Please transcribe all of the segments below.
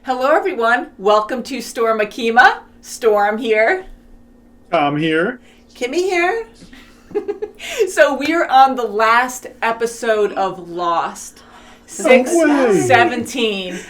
Hello, everyone. Welcome to Storm Akima. Storm here. I'm here. Kimmy here. So we're on the last episode of Lost. 6:17.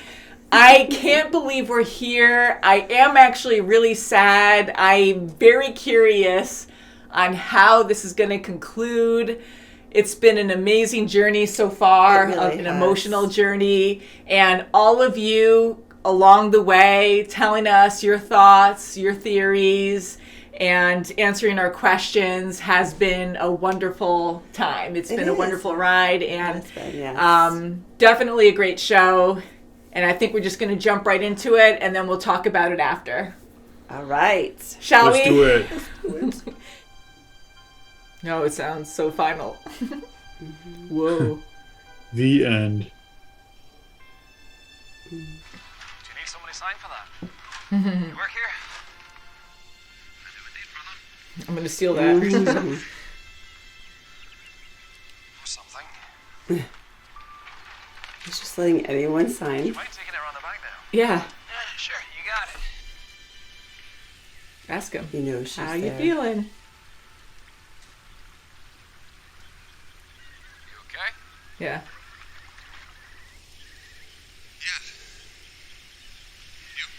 I can't believe we're here. I am actually really sad. I'm very curious on how this is going to conclude. It's been an amazing journey so far, an emotional journey, and all of you along the way telling us your thoughts, your theories, and answering our questions has been a wonderful time. It's been a wonderful ride, and definitely a great show. And I think we're just going to jump right into it, and then we'll talk about it after. All right. Shall Let's we? do it. No, it sounds so final. Mm-hmm. Whoa. The end. Do you need somebody to sign for that? You work here? I do indeed, brother. I'm going to steal that. Or something. He's just letting anyone sign. You mind taking it around the back now? Yeah. Yeah, sure, you got it. Ask him. He knows she's How there. you feeling? You okay? Yeah. Yeah. You? To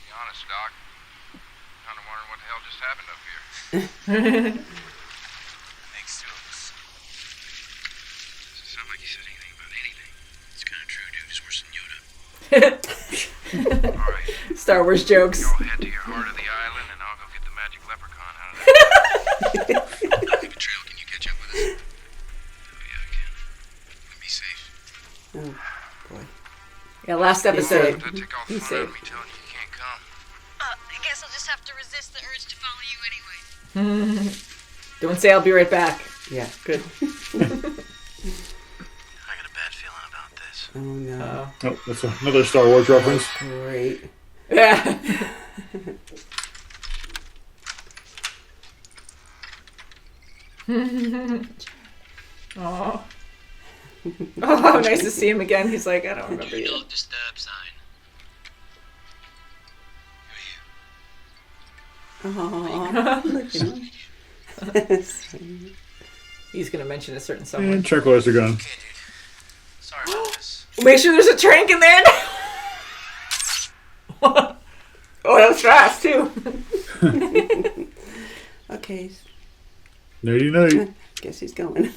be honest, Doc, I'm kind of wondering what the hell just happened up here. Makes two of us. Doesn't sound like you said anything about anything. It's kind of true, dude. It's worse than Yoda. All right. Star Wars jokes. You all head to your heart of the island, and I'll go get the magic leprechaun out of there. Paper trail, can you catch up with us? Oh, yeah, I can. And be safe. Oh, boy. Yeah, last episode. That'd take all the He's fun out of safe. me telling you you can't come. I guess I'll just have to resist the urge to follow you anyway. Don't say I'll be right back. Yeah. Good. I got a bad feeling about this. Oh, no. Oh, that's another Star Wars reference. Great. Yeah. Oh. Oh, nice to see him again. He's like, I don't remember you. Don't disturb sign. Oh, look at him. He's going to mention a certain someone. And tranquilizer gun. Okay, dude. Sorry about this. Make sure there's a trank in there. Oh, that was fast, too. Okay. Nerdy night. Guess he's going. You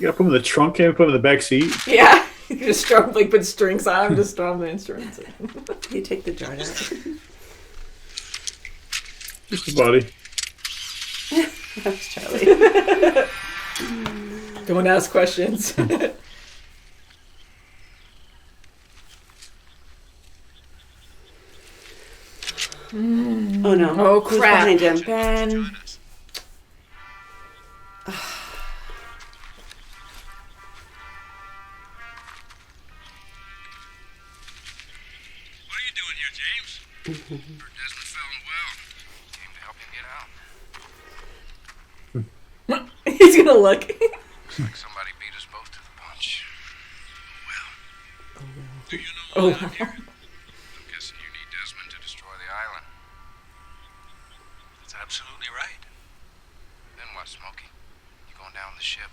gotta put him in the trunk, can't put him in the back seat. Yeah. You just strum, like, put strings on him, just strum the instruments. You take the jar out. Just the body. That was Charlie. Don't ask questions. Oh, no. Oh, Who's crap. behind him? Ben. What are you doing here, James? Heard Desmond fell in well. Came to help him get out. He's going to look. Looks like somebody beat us both to the punch. Oh, well. Do you know why I'm here? I'm guessing you need Desmond to destroy the island. That's absolutely right. Then what, Smokey? You going down with the ship?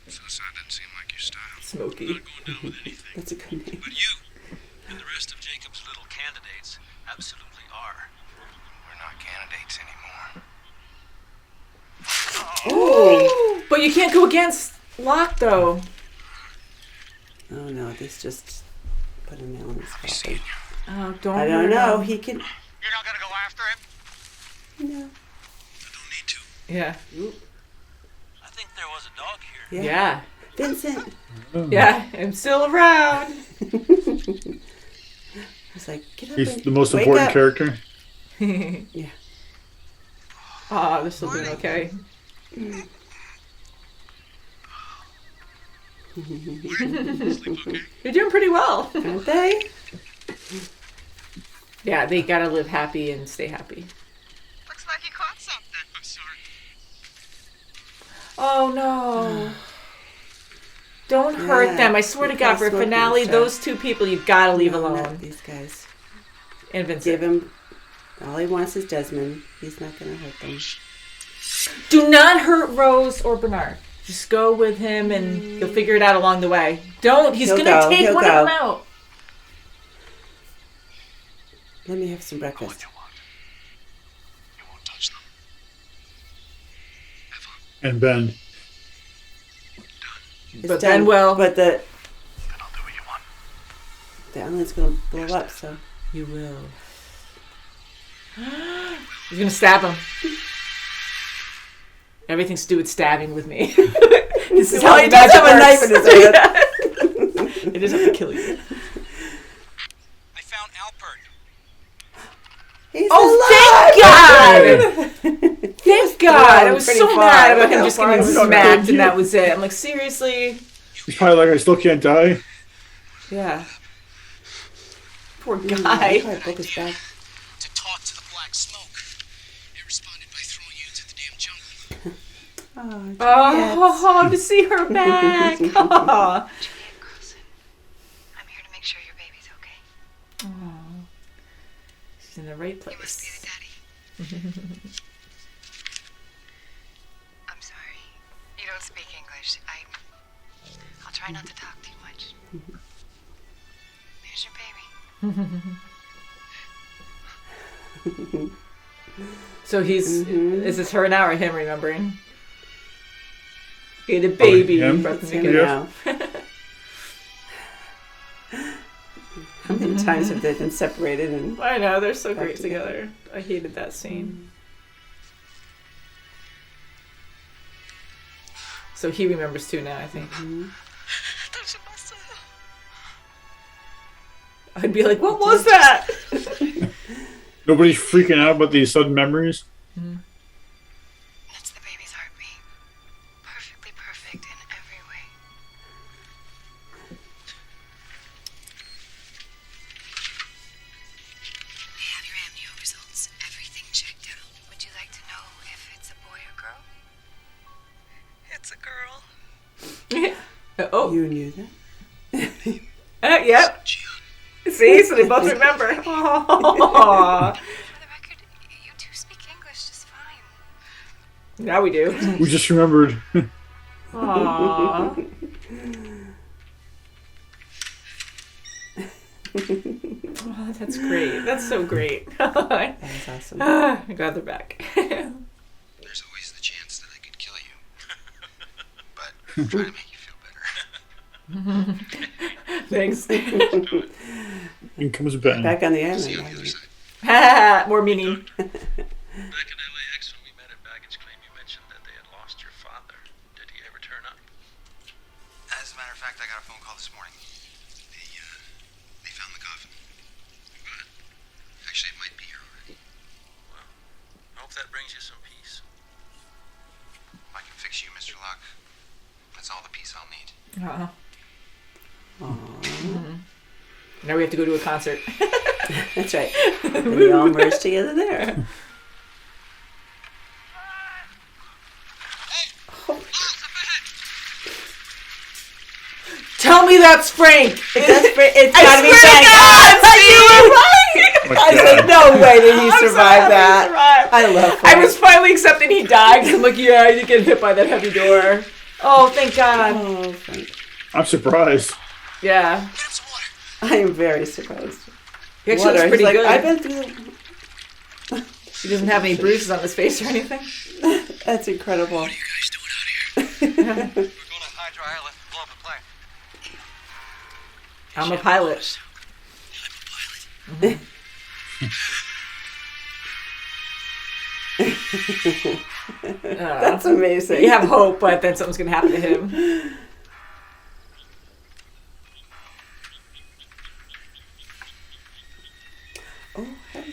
Suicide doesn't seem like your style. Smoky. Not going down with anything. That's a good name. But you and the rest of Jacob's little candidates absolutely are. We're not candidates anymore. Oh, but you can't go against Locke, though. Oh, no. This just put a nail in his Have you coffin. seen you? Oh, don't. I don't know. He can... You're not gonna go after him? No. I don't need to. Yeah. I think there was a dog here. Yeah. Vincent. Yeah. I'm still around. He's like, get up He's and the most wake important up. character. Yeah. Oh, they're still doing okay. Sleep okay? You're doing pretty well. Aren't they? Yeah, they gotta live happy and stay happy. Looks like you caught something. I'm sorry. Oh no. Don't hurt them. I swear to God, for a Smoking finale, stuff. those two people you've got to leave No, alone. not these guys. And Vincent. Give him. All he wants is Desmond. He's not going to hurt them. Do not hurt Rose or Bernard. Just go with him and you'll figure it out along the way. Don't. He's going to take one of them out. Let me have some What breakfast. you want. You won't touch them. Have fun. And Ben. It's But done. then, well, But Then I'll do what you want. the island's going to blow up, so. you will. He's going to stab him. Everything's to do with stabbing with me. This is how he he does does have a knife in his hand. It doesn't have to kill you. I found Alpert. He's Oh, thank God! Thank God! I was pretty so far. mad about Look him how just far getting he was smacked from and that you. was it. I'm like, seriously? He's probably like, I still can't die. Yeah. Poor I guy. probably broke his back. To talk to the black smoke. It responded by throwing you into the damn jungle. Oh, to see her back. Oh. Juliet Carlson, I'm here to make sure your baby's okay. She's in the right You must be place. the daddy. I'm sorry. You don't speak English. I'll try not to talk too much. There's your baby. So he's, is this her now or him remembering? Okay, the baby. him. From the It's him beginning. now. How many times have they been separated? And I know, they're so Back great together. together. I hated that scene. So he remembers too now, I think. I'd be like, what was that? Nobody's freaking out about these sudden memories. That's the baby's heartbeat. Perfectly perfect in every way. I have your amnio results. Everything checked out. Would you like to know if it's a boy or girl? It's a girl. Oh, you knew that? yep. See, so they both remember. Aww. For the record, you two speak English just fine. Now we do. We just remembered. Aww. Oh, that's great. That's so great. That was awesome. I'm glad they're back. There's always the chance that I could kill you. But try to make you feel better. Thanks. In comes Ben. Back on the See you on the other island. side. More meaning. Back in LAX when we met at baggage claim, you mentioned that they had lost your father. Did he ever turn up? As a matter of fact, I got a phone call this morning. They found the coffin. Good. Actually, it might be here already. Well, I hope that brings you some peace. I can fix you, Mr. Locke. That's all the peace I'll need. Now we have to go to a concert. That's right. And we all merged together there. Tell me that's Frank. It's I gotta be swear to Frank. God, you were right. Oh my I God. said, no way did he I'm so survive happy he that. survived. I love I Frank. was finally accepting he died because I'm like, yeah, I didn't get hit by that heavy door. Oh, thank God. Oh, Frank. I'm surprised. Yeah. Get him some water. I am very surprised. He actually Water. looks pretty He's like, good. I've been through. He doesn't have any bruises on his face or anything. That's incredible. What are you guys doing out here? We're going to Hydro Island and blow up the plane. I'm a pilot. I'm a pilot. That's amazing. You have hope, but then something's going to happen to him. Oh, hello.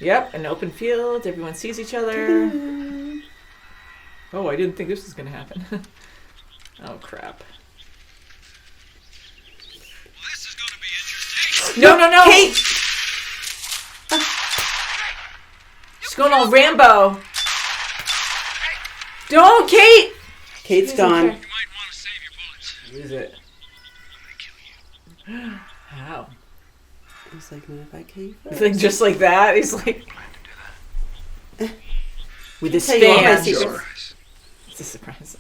Yep, an open field. Everyone sees each other. Oh, I didn't think this was going to happen. Oh, crap. Well, this is going to be interesting. No. Kate! She's going all Rambo. Don't, Kate! Kate's gone. You might want to save your bullets. Is it? I'm gonna kill you. How? He's like, "Man, if I kill you He's first." like, just like that? He's like, Plan to do that. with his tell you all my fan. secrets. Surprise. It's a surprise.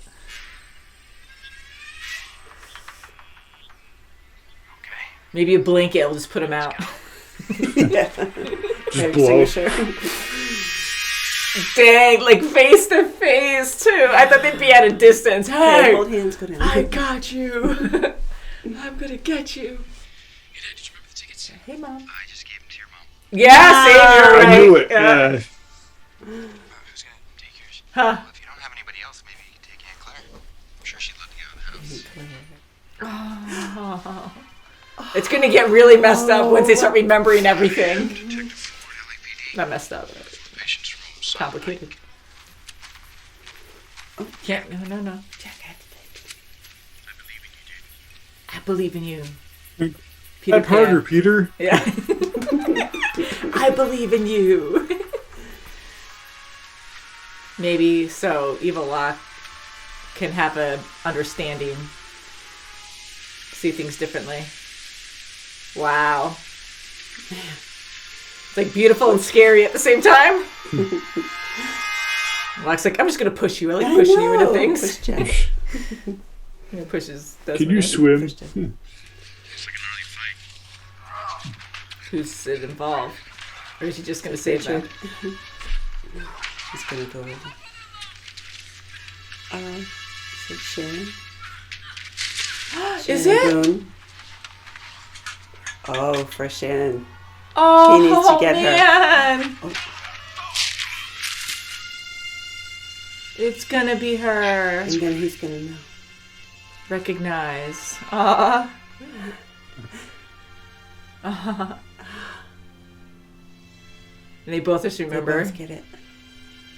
Okay. Maybe a blanket will just put him out. Yeah. Just blow. Extinguisher. Dang, like face to face too. I thought they'd be at a distance. Hey, Hey, hold hands, go down. I got you. I'm gonna get you. Hey, Dad, did you remember the tickets? Hey, Mom. I just gave them to your mom. Yeah, same. You're right. I knew it. Yeah. Yeah. Who's gonna take yours? Huh. Well, if you don't have anybody else, maybe you can take Aunt Claire. I'm sure she'd love to get out of the house. It's gonna get really messed up once they start remembering everything. Detective Ford, LAPD. Not messed up. Patient's room. So Complicated. Can't. No. Jack, I have to think. I believe in you, dude. I believe in you. Peter That harder, Pan. Peter. Yeah. I believe in you. Maybe so Evil Locke can have a understanding. See things differently. Wow. It's like beautiful and scary at the same time. Locke's like, I'm just gonna push you. I like pushing you into things. Push Jack. And he pushes. Can you swim? Push Jack. It's like an early fight. Who's it involved? Or is he just gonna save them? He's gonna go over. Is it Sharon? Is Sharon it? Boone. Oh, for Shannon. Oh, He needs to get her. man. Oh. It's gonna be her. And then he's gonna know. Recognize. And they both just They remember. both get it.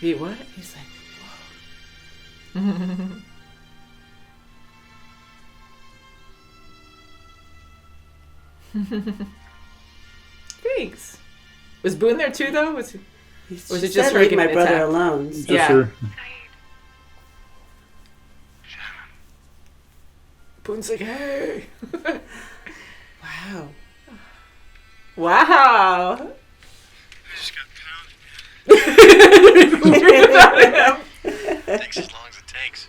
Wait, what? He's like, Thanks. Was Boone there too, though? Was he? he's Or is it she just said, her leave giving my the brother tap? alone. So Just Yeah. her. Boone's like, hey. wow. Wow. I just got pounded, Weird about him. man. Takes as long as it takes.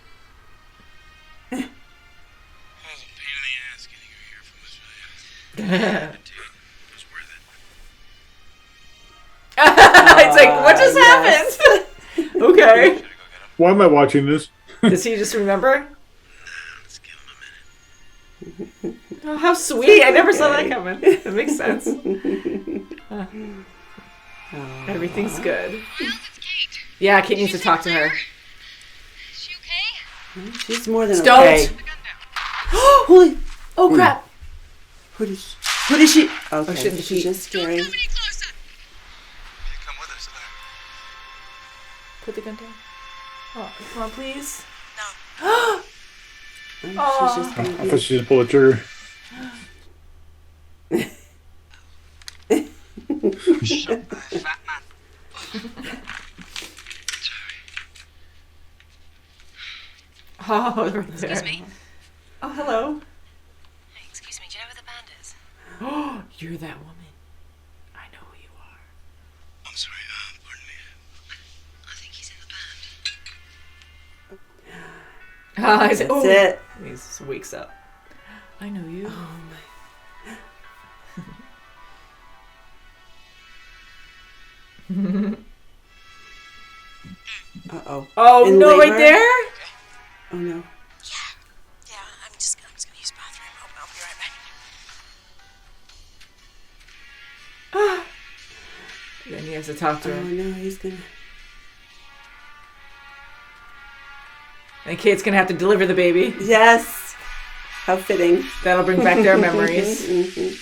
That was a pain in the ass getting her here from Australia. Dude, it was worth it. It's like, what just yes. happened? Okay. Should I go get him? Why am I watching this? Does he just remember? Let's give him a minute. Oh, how sweet. I never saw that coming. That makes sense. Everything's good. Well, it's Kate. Yeah, Kate needs to talk to her. Is she okay? She's more than Don't. okay. The gun down. Holy. Oh, crap. Who did she? Who did she? Okay. shouldn't she's she- just scary. Don't come any closer. Will you come with us? Put the gun down. Oh, come on, please. Oh, she's just I gonna thought be. she just pulled the trigger. Shut up, fat man. Oh, right there. Excuse me. Oh, hello. Hey, excuse me. Do you know where the band is? Oh, you're that woman. I know who you are. I'm sorry, pardon me. I think he's in the band. I said, That's oh. it. He just wakes up. I know you. Oh my. Uh-oh. Oh, In no, right labor? there? Oh no. Yeah, I'm just gonna use the bathroom. I'll be right back. Then he has to talk to Oh her. no, he's gonna. And Kate's going to have to deliver the baby. Yes. How fitting. That'll bring back their memories. Mhm.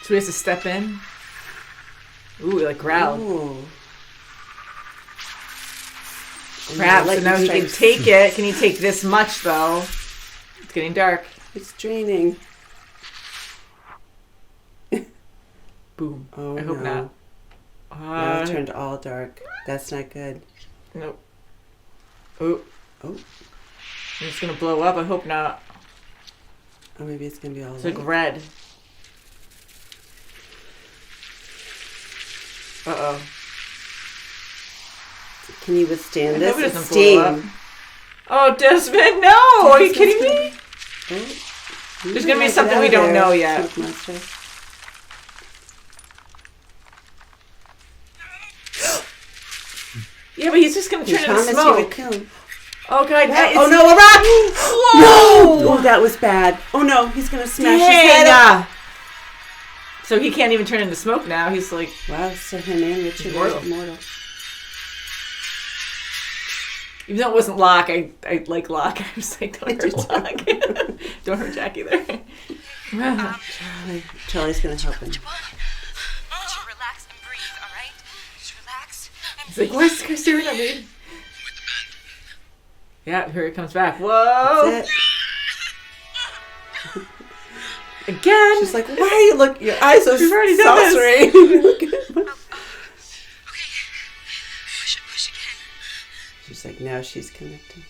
So he has to step in. Ooh, like growled. Ooh. Crap, so Lightning now he can strikes. take it. Can he take this much, though? It's getting dark. It's draining. Boom. Oh I hope no. not. Now it turned all dark. That's not good. Nope. Oh. Oh. It's gonna blow up. I hope not. Or maybe it's gonna be all It's white. like red. Uh-oh. Can you withstand I this? hope it It's doesn't blow up. steam. Oh, Desmond, no! Are you kidding me? Oh, There's gonna be something we don't know yet. Smoke monster. Yeah, but he's just gonna You turn into promised you smoke. would kill him. Oh god! Oh no, a rock! Whoa! No! Oh, that was bad. Oh no, he's gonna smash his Dang! head up. So he can't even turn into smoke now. He's like, Wow, so him and Richard are Immortal. immortal. even though it wasn't Locke, I like Locke. I was like, don't hurt Locke. Don't hurt Jack either. Charlie's gonna help him. Just relax and breathe, all right? Just relax and He's like, why is this guy staring at me? Yeah, here it comes back. Whoa! That's it. Again! She's like, why are you looking? Your eyes are We've already done this. saucering. Okay. Push again. She's like, now she's connecting.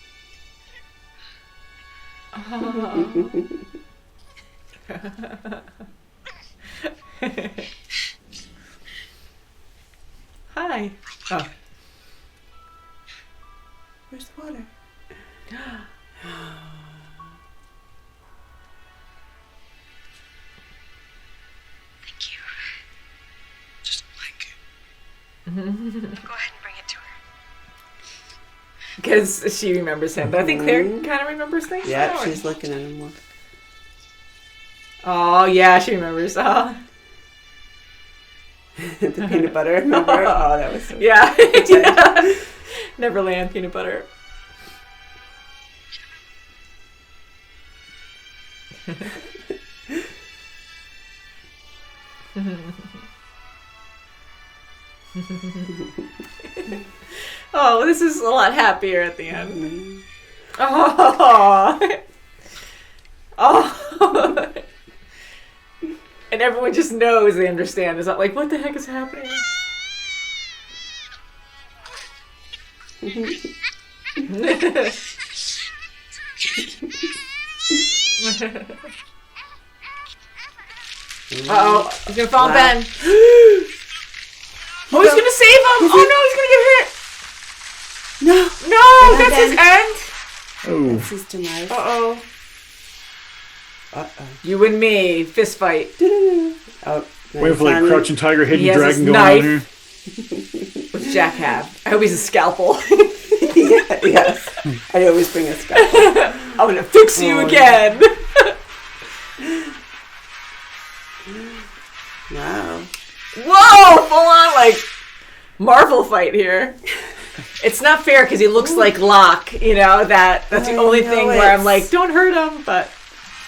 Hi. Oh. Where's the water? Thank you. Just like Go ahead and bring it to her. Because she remembers him. But I think Claire kind of remembers things. Yeah, now, or- she's looking at him more. Oh, yeah, she remembers. Oh. The peanut butter, remember? Oh, that was so Yeah. Yeah. Neverland peanut butter. Oh, this is a lot happier at the end. Oh. Oh. And everyone just knows they understand. It's not like, what the heck is happening? Uh-oh. He's gonna fall Wow. Ben. Oh, he's gonna save him! Oh no, he's gonna get hit! No! No, Ben, that's his Ben. end! Oh, That's his demise. Uh-oh. Uh-oh. You and me, fist fight. Oh, waiting for like finally- Crouching Tiger, Hidden He has Dragon his going on knife. here. What's Jack have? I hope he's a scalpel. Yeah, yes. I always bring a scalpel. I'm gonna fix you Oh, again. Wow. Whoa, full on like Marvel fight here. It's not fair because he looks like Locke, you know, that's the I only know thing where I'm it's- like, don't hurt him, but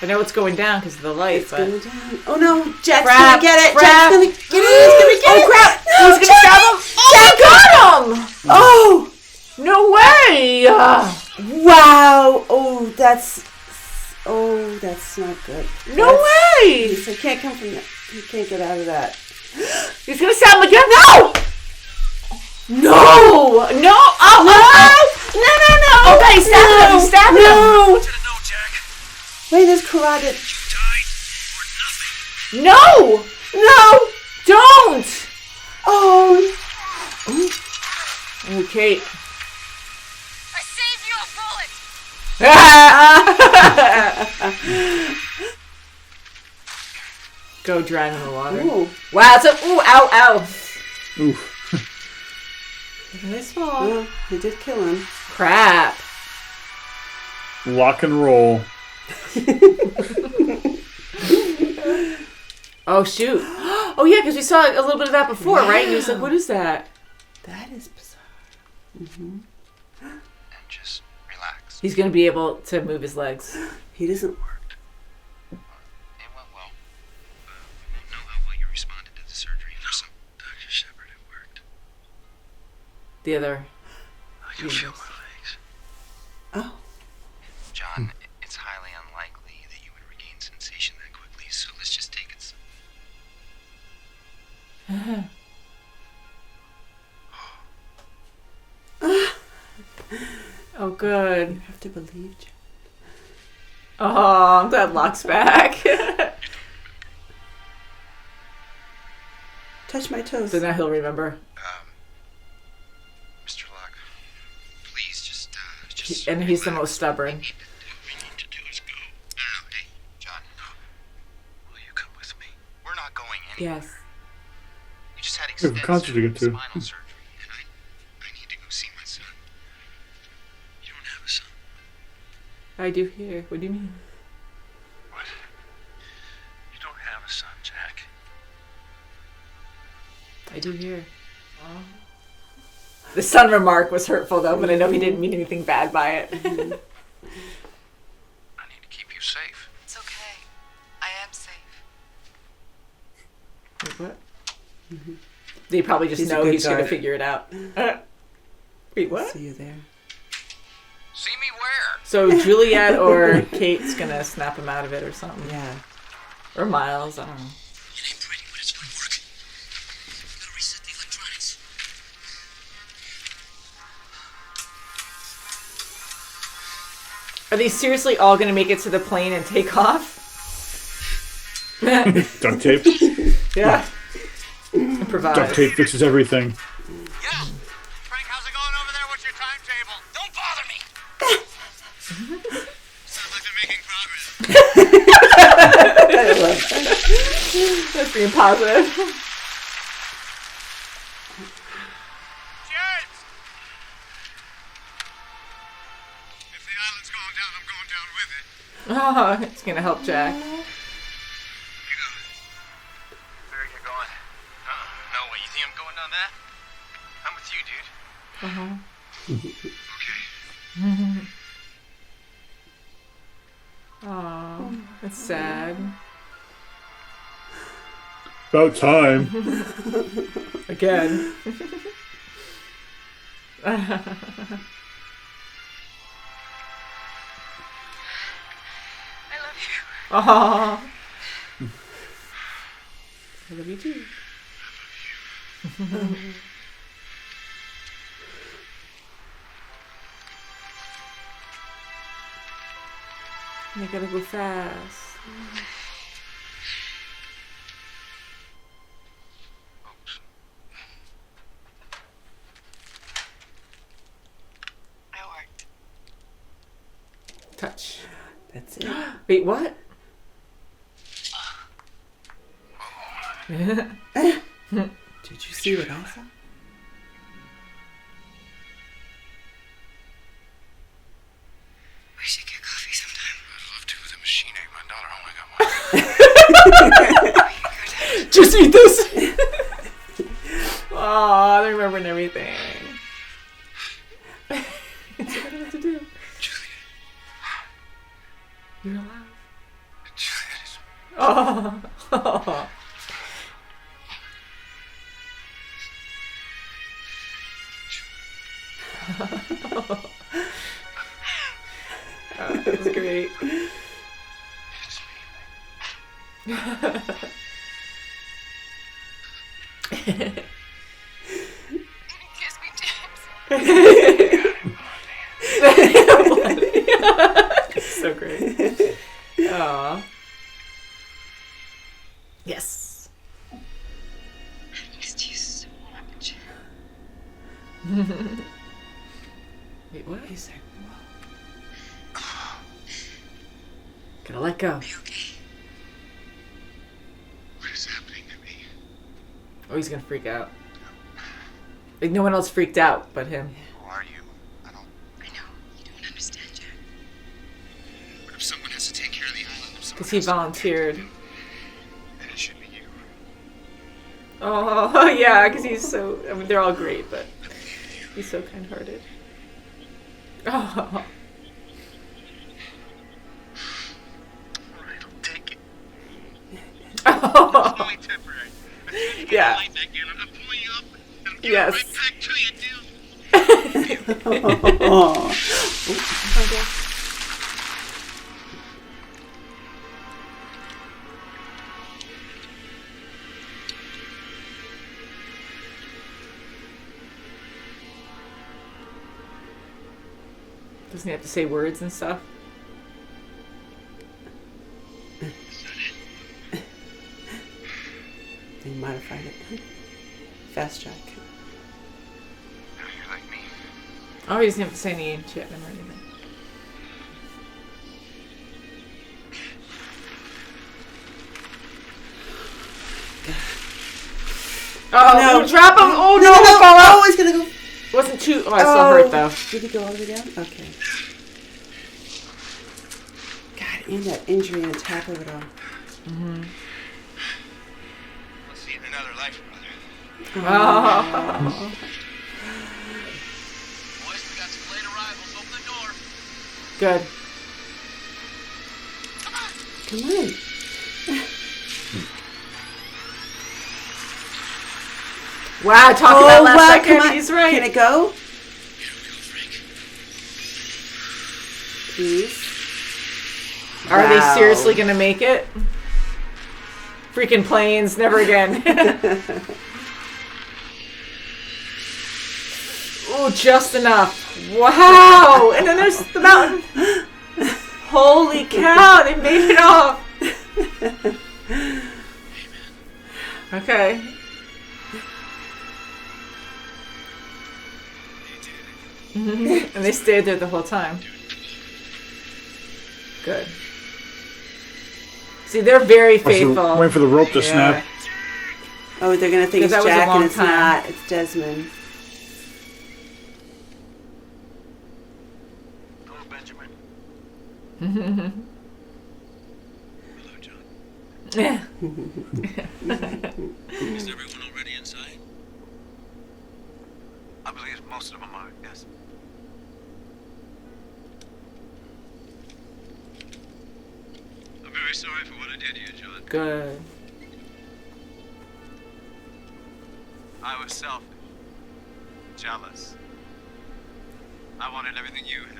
I know it's going down because of the light, It's but... going down. Oh no, Jack's Crap, gonna get it. crap. Jack's gonna get it. He's gonna get it. Oh crap! No, He's gonna grab him! Jack got him! Oh! No way! Wow. Oh, that's not good. No way! He can't come from that. He can't get out of that. He's gonna stab him again. No! No! No! Oh! No! Okay, stab him! Stab him! No! to the no, Jack. Wait, there's carotid. You died for nothing. No! No! Don't! Oh. Okay. I saved you a bullet! Go drown in the water. Ooh. Wow, it's a ooh, ow, ow. Ooh. Nice fall. Well, he did kill him. Crap. Lock and roll. Oh shoot. Oh yeah, because we saw a little bit of that before, right? And he was like, "What is that?" That is bizarre. And just relax. He's gonna be able to move his legs. He doesn't. It went well. We won't know how well you responded to the surgery for some. Dr. Shepard, it worked. The other. I can feel my legs. Oh. John, it's highly unlikely that you would regain sensation that quickly, so let's just take it. Oh, good. You have to believe. Oh, I'm glad Locke's back. Touch my toes. So now he'll remember. Mr. Locke, please just. And he's the most stubborn. What we need to do is go. No, hey, John. Will you come with me? We're not going anywhere. Yes. You just had We have a concert to extensive get to. spinal surgery, and I need to go see my son. You don't have a son. I do hear. What do you mean? What? You don't have a son, Jack. I do hear. The son remark was hurtful though, but I know he didn't mean anything bad by it. I need to keep you safe. It's okay. I am safe. Wait, what? They probably just He's a know good he's going to guard. figure it out. Wait, what? See you there. See me where? So Juliet or Kate's going to snap him out of it or something. Yeah. Or Miles, I don't know. It ain't pretty, but it's gonna work. Gotta reset the electronics. Are they seriously all going to make it to the plane and take off? Duct tape. Yeah. Improvise. Duct tape fixes everything. Yeah. Frank, how's it going over there? What's your timetable? Don't bother me. Sounds like they're making progress. That's being positive. Cheers! If the island's going down, I'm going down with it. Oh, it's going to help Jack. You go. Where are you going? No way. You think I'm going down that? I'm with you, dude. Okay. Oh, that's sad. About time. Again. I love you. Oh. I love you too. You gotta go fast. Oops. I worked. Touch. That's it. Wait, what? Did you see what I saw? We should get coffee sometime. I'd love to with a machine egg. My daughter only got one. Just eat this. Oh, they're remembering everything. I don't know what to do. Juliet. You're alive. Juliet is... Oh. Oh, that was great. It's Kiss me, James. So great. Aw. Yes. I missed you so much. Wait, what? He's like, Gotta let go. Be okay. What is happening to me? Oh, he's gonna freak out. Like no one else freaked out but him. Who are you? I don't... I know. You don't understand, Jack. But if someone has to take care of the island... Because he volunteered. Then it should be you. Oh, yeah, because he's so... I mean, they're all great, but he's so kind-hearted. Oh. Alright, I'll take it. Oh. It's only temporary. As soon as you get Yeah. the light back in, I'm pulling you up and I'm giving Yes. it right back to you, dude. oh. Doesn't he have to say words and stuff? They modified it. Fast track. Now you're like me. Oh, he doesn't have to say any shit or anything. Oh, no. Drop him! Oh, no! No. Fall out. Oh, he's gonna go. It wasn't too... Oh, I still hurt, though. Did he go all the way down? Okay. God, and that injury on top of it all. Mm-hmm. We'll see you in another life, brother. Oh. Boys, we got some late arrivals. Open the door. Good. Come on. Wow, talking about last wow, second, come on. he's right. Can it go? Here we go, Frank. Please. Are they Wow. seriously going to make it? Freaking planes, never again. Oh, just enough. Wow. And then there's the mountain. Holy cow, they made it off. Okay. And they stayed there the whole time. Good. See, they're very faithful. Waiting for the rope to snap. Oh, they're gonna think Because it's that was a Jack long and it's time. not. It's Desmond. Hello, Benjamin. Hello, John. Yeah. Is everyone already inside? I believe most of them are, yes. I'm very sorry for what I did to you, John. Good. I was selfish. Jealous. I wanted everything you had.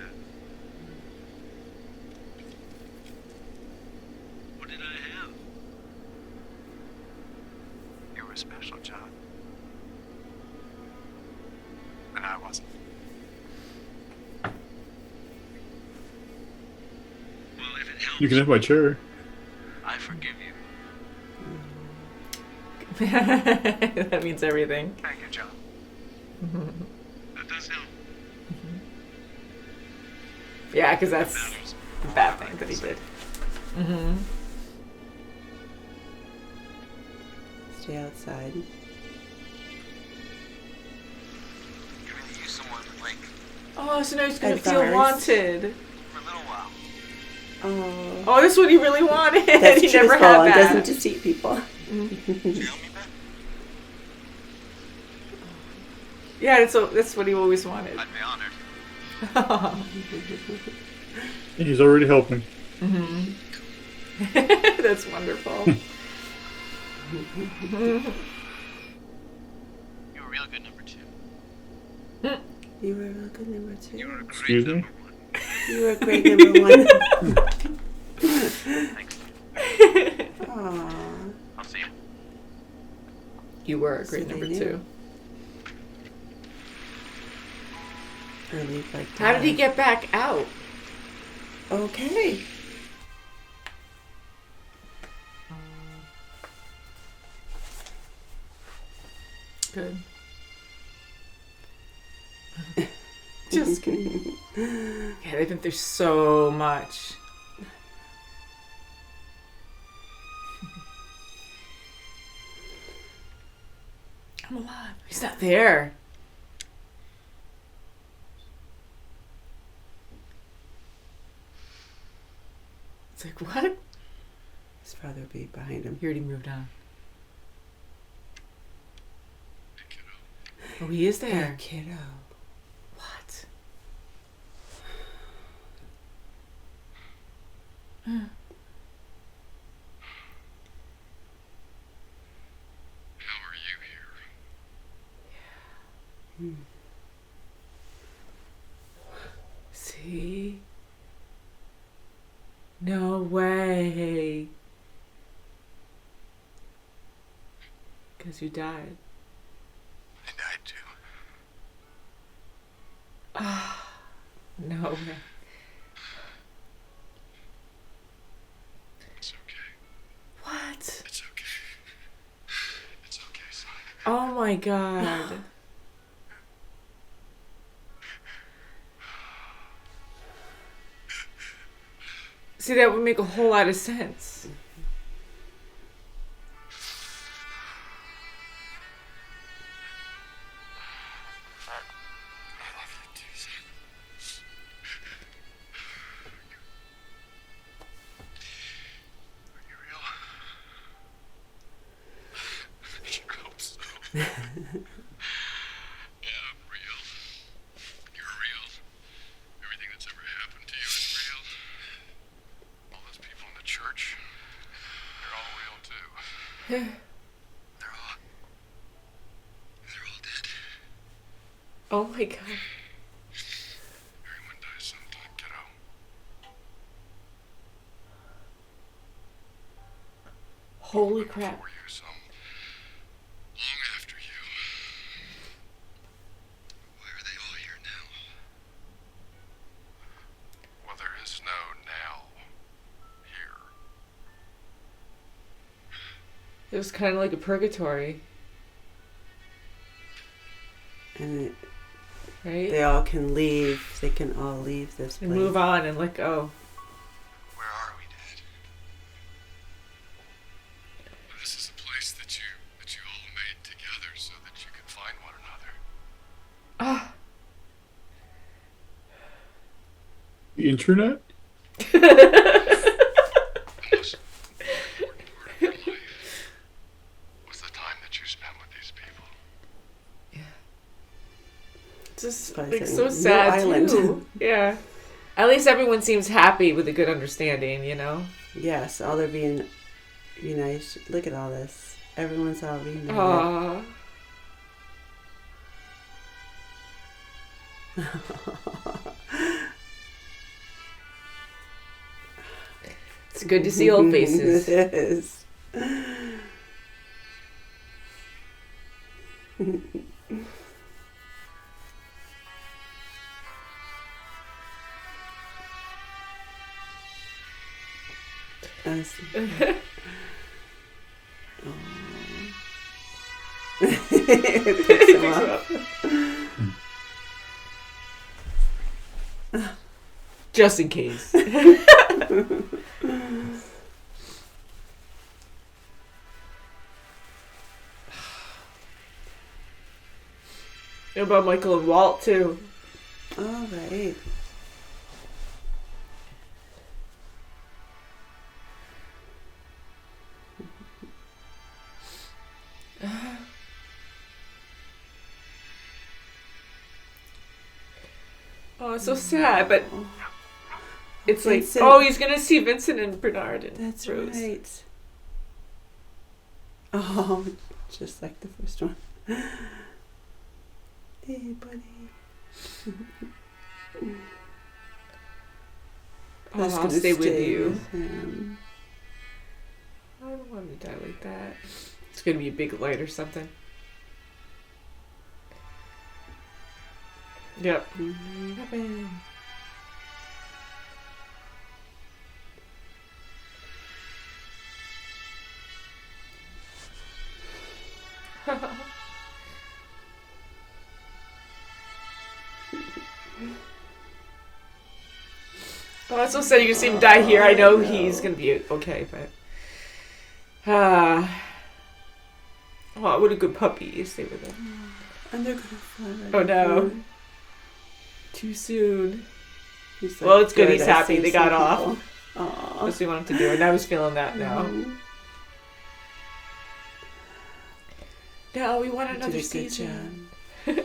What did I have? You were special, John. And I wasn't. Well, if it helps, You can have my chair. I forgive you. That means everything. Thank you, John. That does help. Yeah, because that's Matters. a bad thing that he did. Mm-hmm. Stay outside. You really use someone like Oh, so now he's going to feel Advice. wanted. for a little while. Oh. Oh, this is what he really wanted. That's He never truthful had and that. doesn't deceive people. Would you help me back? Yeah, that's what he always wanted. I'd be honored. He's already helping. That's wonderful. You were a real good number 2. You were a real good number 2. You were a great Excuse me? number 1. You were a great number 1. Thanks. Aww. I'll see you. You were a great So they number knew. 2. Or leave like How did he that. get back out? Okay. Good. Just kidding. Yeah, they've been through so much. I'm alive. He's not there. It's like, what? His father would be behind him. He already moved on. Oh, he is there. Kiddo. What? How are you here? See? No way. Because you died. I died too. No way. It's okay. What? It's okay. my god. See, that would make a whole lot of sense. Yeah, I'm real. You're real. Everything that's ever happened to you is real. All those people in the church, they're all real too. They're all dead. Oh my god. Everyone dies sometime, kiddo. Holy crap. Before you, some long after you. Why are they all here now? Well, there is no now here. It was kind of like a purgatory, And right? they all can leave. They can all leave this And place. move on and let go. Where are we, Dad? This is a place that you all made together so that you could find one another. Ah. The internet? The most important part of your life was the time that you spent with these people. Just Probably like saying, so "No sad island." too. Yeah. At least everyone seems happy with a good understanding, you know? Yes, all they're being nice. Look at all this. Everyone's all reunited. Aww. It's good to see old faces. It is. Us. Picks him up. Just in case. What about Michael and Walt too? All right. Oh, it's so sad, but it's like, Vincent. oh, he's gonna see Vincent and Bernard and That's Rose. right. Oh, just like the first one. Hey, buddy. Oh, I'll gonna stay with you. with him. I don't want him to die like that. It's gonna be a big light or something. Yep. Happen. Oh, that's so sad. You can see him die here. I know he's gonna be okay, but oh, what a good puppy. You stay with him. And they're gonna fly right Oh no. over. Too soon. He's Well, it's good he's I happy saved they got some off. people. Aw. That's what we want him to do, and I was feeling that now. Mhm. No, we want Did another a good season. job.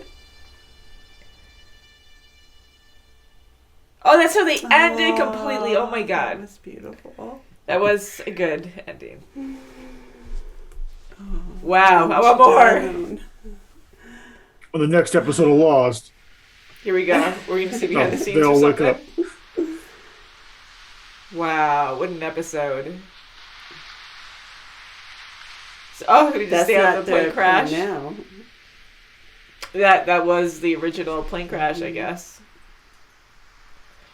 Oh, that's how they ended completely. Oh my That god. was beautiful. That was a good ending. Oh, Wow, I want more. down. On the next episode of Lost, Here we go. We're going to see behind the scenes they or all wake something. up. Wow, what an episode. So, oh, we just That's stay on not the plane their crash. plan now. That was the original plane crash, I guess.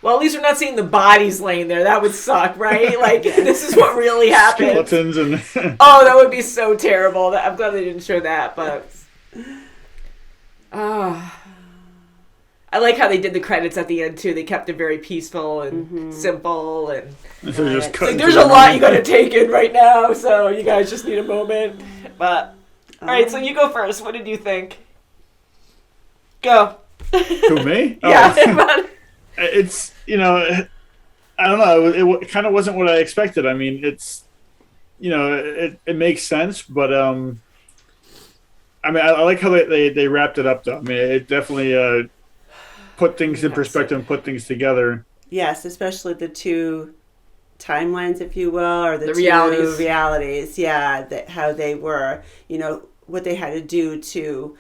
Well, at least we're not seeing the bodies laying there. That would suck, right? Like, this is what really happened. Skeletons and Oh, that would be so terrible. I'm glad they didn't show that, but I like how they did the credits at the end too. They kept it very peaceful and simple, and So just cut like, into there's the a lot moment. you got to take in right now, so you guys just need a moment. But all right, so you go first. What did you think? Go. Who, me? Oh. Yeah. It's, I don't know. It kind of wasn't what I expected. I mean, it's, it makes sense, but I mean, I like how they wrapped it up, though. I mean, it definitely put things in perspective and put things together. Yes, especially the two timelines, if you will, or the two realities. Yeah, how they were, what they had to do to,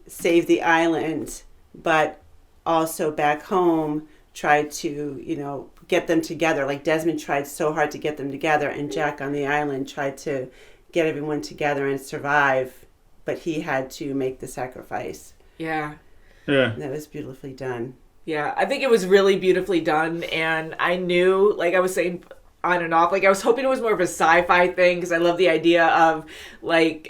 save the island, but also back home tried to, get them together. Like Desmond tried so hard to get them together, and Jack on the island tried to get everyone together and survive, but he had to make the sacrifice. Yeah. Yeah. And that was beautifully done. Yeah, I think it was really beautifully done, and I knew, like I was saying on and off, like I was hoping it was more of a sci-fi thing, because I love the idea of, like,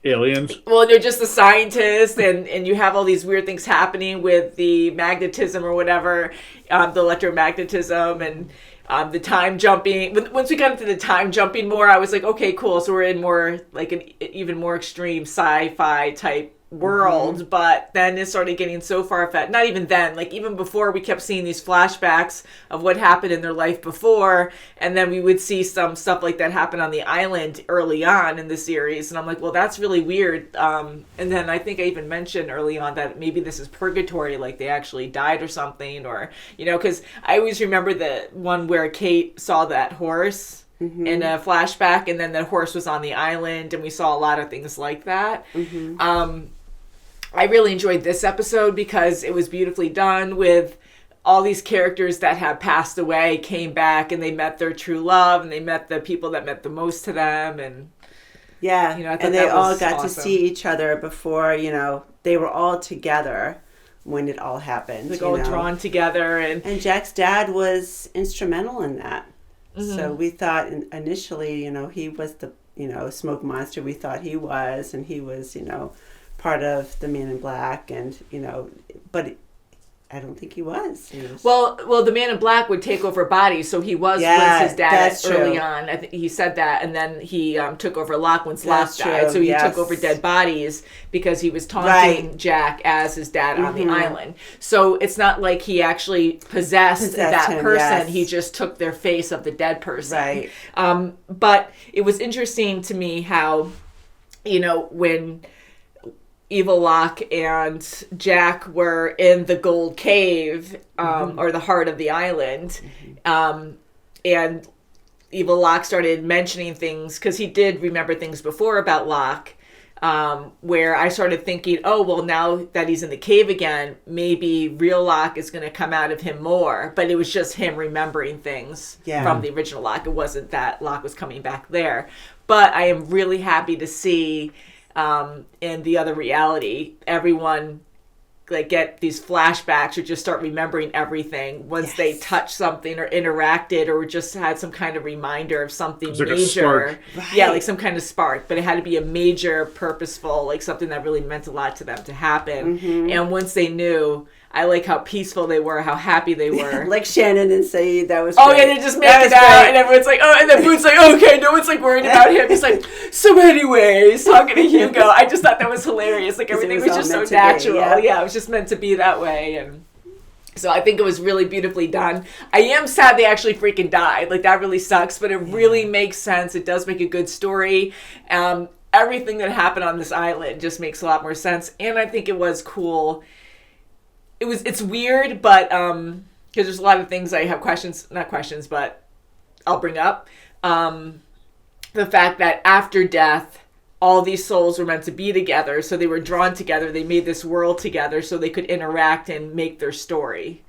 aliens. Well, they're just the scientists, and you have all these weird things happening with the magnetism or whatever, the electromagnetism, and the time jumping. Once we got into the time jumping more, I was like, okay, cool, so we're in more, like, an even more extreme sci-fi type world, but then it started getting so far-fetched. Not even then, like even before, we kept seeing these flashbacks of what happened in their life before, and then we would see some stuff like that happen on the island early on in the series, and I'm like, well, that's really weird. And then I think I even mentioned early on that maybe this is purgatory, like they actually died or something, or because I always remember the one where Kate saw that horse in a flashback, and then the horse was on the island, and we saw a lot of things like that. I really enjoyed this episode because it was beautifully done, with all these characters that had passed away came back, and they met their true love, and they met the people that meant the most to them, and yeah, I thought and they all got awesome to see each other before, they were all together when it all happened. Like all drawn together, and Jack's dad was instrumental in that. So we thought initially, he was the smoke monster. We thought he was, and he was, part of the Man in Black, and but I don't think he was. Well, the Man in Black would take over bodies, so he was his dad early on. I think he said that, and then he took over Locke once Locke died. So he took over dead bodies because he was taunting Jack as his dad on the island. So it's not like he actually possessed that him, person. yes. He just took their face of the dead person. Right. But it was interesting to me how, when Evil Locke and Jack were in the gold cave, or the heart of the island, and Evil Locke started mentioning things, because he did remember things before about Locke, where I started thinking, oh, well, now that he's in the cave again, maybe real Locke is going to come out of him more. But it was just him remembering things from the original Locke. It wasn't that Locke was coming back there. But I am really happy to see in the other reality, everyone get these flashbacks or just start remembering everything once they touch something or interacted or just had some kind of reminder of something major. Yeah, like some kind of spark, but it had to be a major, purposeful, like something that really meant a lot to them to happen. And once they knew, I like how peaceful they were, how happy they were. Like Shannon and Saeed, that was great. Oh, yeah, they just make it out, and everyone's like, oh, and then Boone's like, okay, no one's worried about him. He's like, so anyways, talking to Hugo. I just thought that was hilarious. Like, everything was just so natural. Yeah, it was just meant to be that way, and so I think it was really beautifully done. I am sad they actually freaking died. Like, that really sucks, but it really makes sense. It does make a good story. Everything that happened on this island just makes a lot more sense, and I think it was cool. It's weird, but because there's a lot of things I have not questions, but I'll bring up. The fact that after death, all these souls were meant to be together, so they were drawn together. They made this world together so they could interact and make their story.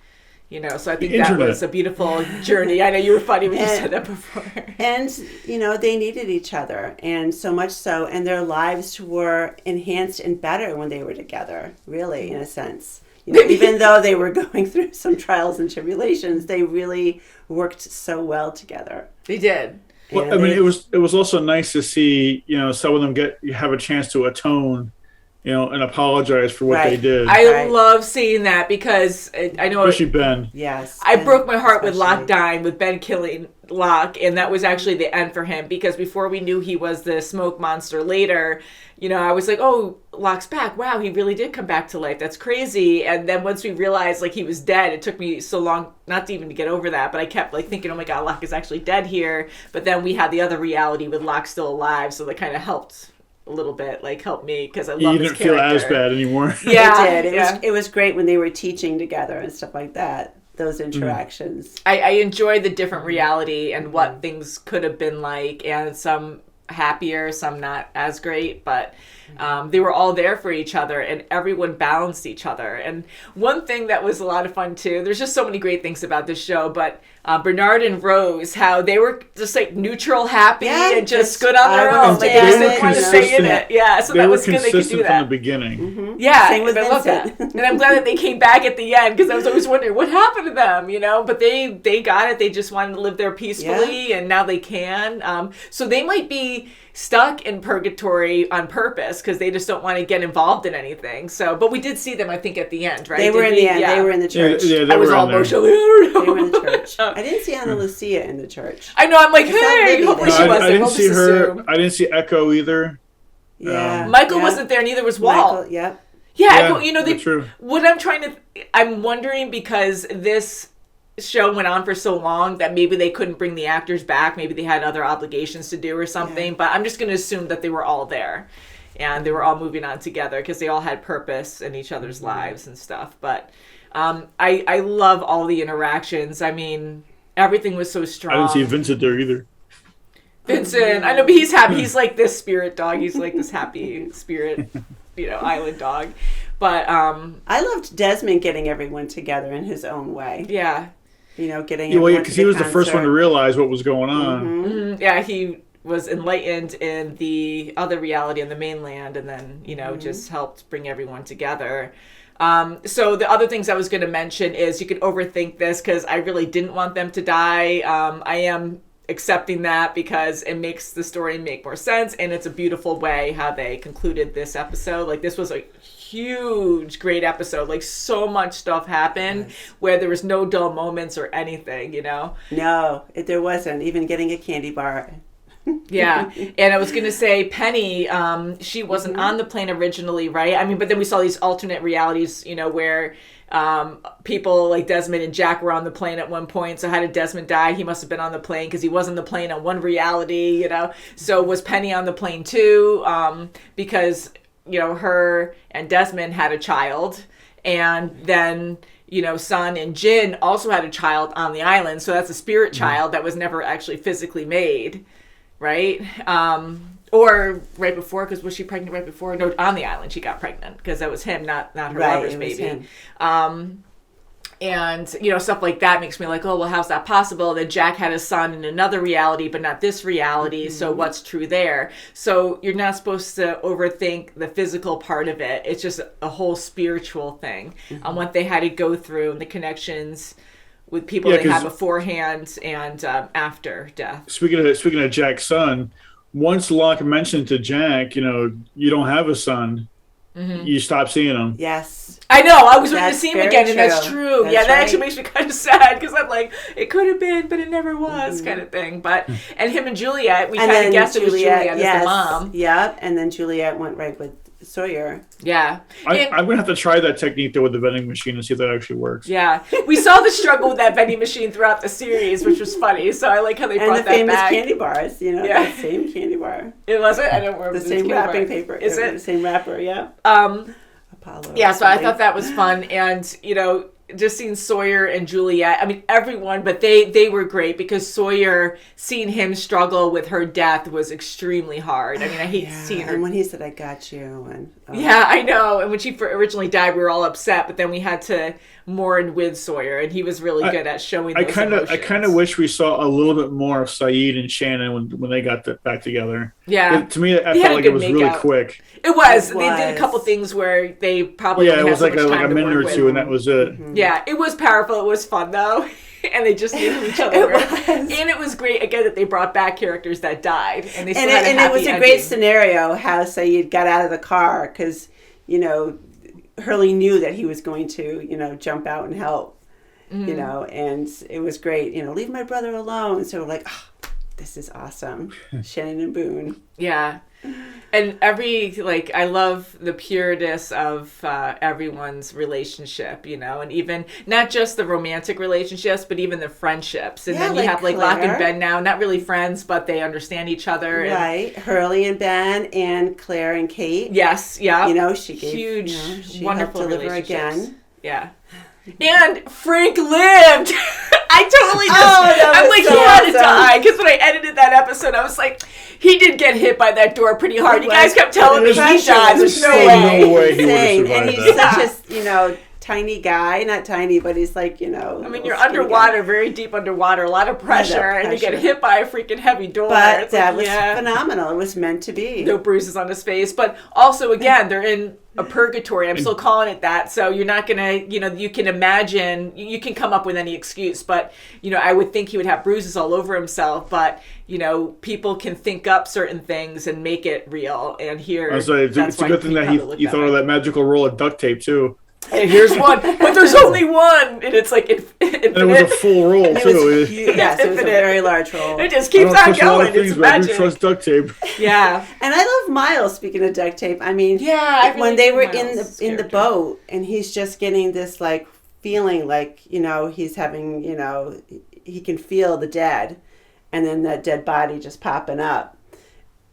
So I think that was a beautiful journey. I know you were funny when you said that before. And, they needed each other, and so much so, and their lives were enhanced and better when they were together, really, in a sense. Even though they were going through some trials and tribulations, they really worked so well together. They did. Well, I mean, it was also nice to see, some of them have a chance to atone, and apologize for what they did. I love seeing that because I know, especially Ben. Yes, I broke my heart with Locke dying, with Ben killing Locke, and that was actually the end for him, because before we knew he was the smoke monster later, I was like, oh, Locke's back. Wow, he really did come back to life. That's crazy. And then once we realized he was dead, it took me so long not to even get over that, but I kept thinking, oh my God, Locke is actually dead here. But then we had the other reality with Locke still alive, so that kind of helped a little bit, helped me, because I love his character. You didn't feel as bad anymore. Yeah, it did. It was great when they were teaching together and stuff like that. Those interactions. I enjoyed the different reality and what things could have been like, and some happier, some not as great, but they were all there for each other, and everyone balanced each other. And one thing that was a lot of fun too, there's just so many great things about this show, but Bernard and Rose, how they were just neutral, happy, and just good on their own. They just didn't want to stay in it. Yeah, so that was good. They could do that from the beginning. Mm-hmm. Yeah, Same with I love that. And I'm glad that they came back at the end, because I was always wondering what happened to them, But they got it. They just wanted to live there peacefully, and now they can. So they might be stuck in purgatory on purpose, because they just don't want to get involved in anything. So, but we did see them, I think, at the end, right? They were in the end. Yeah. They were in the church. Yeah, I was all emotional. They were in the church. I didn't see Ana Lucia in the church. I know. I'm like, hey, hopefully she wasn't. I didn't see her. I didn't see Echo either. Yeah. Michael wasn't there. Neither was Walt. Michael, yep. Yeah. They. True. What I'm wondering, because this show went on for so long, that maybe they couldn't bring the actors back. Maybe they had other obligations to do or something. But I'm just going to assume that they were all there, and they were all moving on together, because they all had purpose in each other's lives and stuff. But I love all the interactions. I mean, everything was so strong. I didn't see Vincent there either. Vincent, I know, but he's happy. He's like this spirit dog. He's like this happy spirit, island dog. But I loved Desmond getting everyone together in his own way. Yeah. Getting because he was the first one to realize what was going on. Mm-hmm. Mm-hmm. Yeah, he was enlightened in the other reality on the mainland, and then just helped bring everyone together. So the other things I was going to mention is, you could overthink this, because I really didn't want them to die. I am accepting that, because it makes the story make more sense, and it's a beautiful way how they concluded this episode. This was a huge, great episode. So much stuff happened, where there was no dull moments or anything, No, there wasn't. Even getting a candy bar. Yeah. And I was going to say, Penny, she wasn't on the plane originally, right? I mean, but then we saw these alternate realities, where people like Desmond and Jack were on the plane at one point. So how did Desmond die? He must have been on the plane, because he was on the plane on one reality, So was Penny on the plane too? Because, her and Desmond had a child, and then Sun and Jin also had a child on the island. So that's a spirit child that was never actually physically made, right? Or right before, because was she pregnant right before? No, on the island she got pregnant, because that was him, not her lover's baby. And, stuff like that makes me like, oh, well, how's that possible? Then Jack had a son in another reality, but not this reality. Mm-hmm. So what's true there? So you're not supposed to overthink the physical part of it. It's just a whole spiritual thing on what they had to go through, and the connections with people they had beforehand and after death. Speaking of Jack's son, once Locke mentioned to Jack, you don't have a son, you stop seeing him. Yes. I know. I was waiting to see him again, and that's true. That actually makes me kind of sad, because I'm like, it could have been, but it never was, kind of thing. But and him and Juliet, we kind of guessed it was Juliet as the mom. Yep. And then Juliet went right with Sawyer. Yeah. I'm going to have to try that technique, though, with the vending machine and see if that actually works. Yeah. We saw the struggle with that vending machine throughout the series, which was funny. So I like how they brought that back. And the famous candy bars, the same candy bar. It wasn't? I don't remember. The same wrapping paper. Is it? The same wrapper, yeah. Apollo. Yeah, so I thought that was fun. And, just seeing Sawyer and Juliet, I mean, everyone, but they were great, because Sawyer, seeing him struggle with her death was extremely hard. I mean, I hate seeing her. And when he said, I got you. And yeah, I know. And when she originally died, we were all upset, but then we had to mourn with Sawyer, and he was really good at showing those emotions. I kind of wish we saw a little bit more of Saeed and Shannon when they got back together. Yeah. To me, I felt like it was really quick. It was. They did a couple things where they probably it was like a minute or two, and that was it. Mm-hmm. Yeah, it was powerful. It was fun, though. And they just needed each other. And it was great, again, that they brought back characters that died. And they still had a happy it was a ending. great scenario how Saeed got out of the car, because Hurley knew that he was going to, jump out and help, and it was great. Leave my brother alone. So we're like, oh, this is awesome. Shannon and Boone. Yeah. And I love the pureness of everyone's relationship, and even not just the romantic relationships, but even the friendships. And then you have Locke and Ben now, not really friends, but they understand each other. Right. Hurley and Ben and Claire and Kate. Yes. Yeah. She gave huge, she wonderful helped deliver relationships. Again. Yeah. And Frank lived. I totally I'm like, so he had awesome. to die. Because when I edited that episode, I was like, he did get hit by that door pretty hard. You guys kept telling me he died. There's no way. No way he would have survived And he's such a, tiny guy. Not tiny, but he's like, I mean, you're underwater, very deep underwater, a lot of pressure, and you get hit by a freaking heavy door. But that was phenomenal. It was meant to be. No bruises on his face. But also, again, they're in a purgatory. I'm still calling it that. So you're not going to, you can imagine, you can come up with any excuse. But, I would think he would have bruises all over himself. But, people can think up certain things and make it real. And here, it's a good thing that he thought of that magical roll of duct tape, too. And here's one, but there's only one, and it's like infinite. And it was a full roll too. Yes, it was a very large roll. It just keeps on going. It's magic. I do trust duct tape. Yeah, and I love Miles. Speaking of duct tape, I mean, when they were in the boat, and he's just getting this feeling he's having he can feel the dead, and then that dead body just popping up.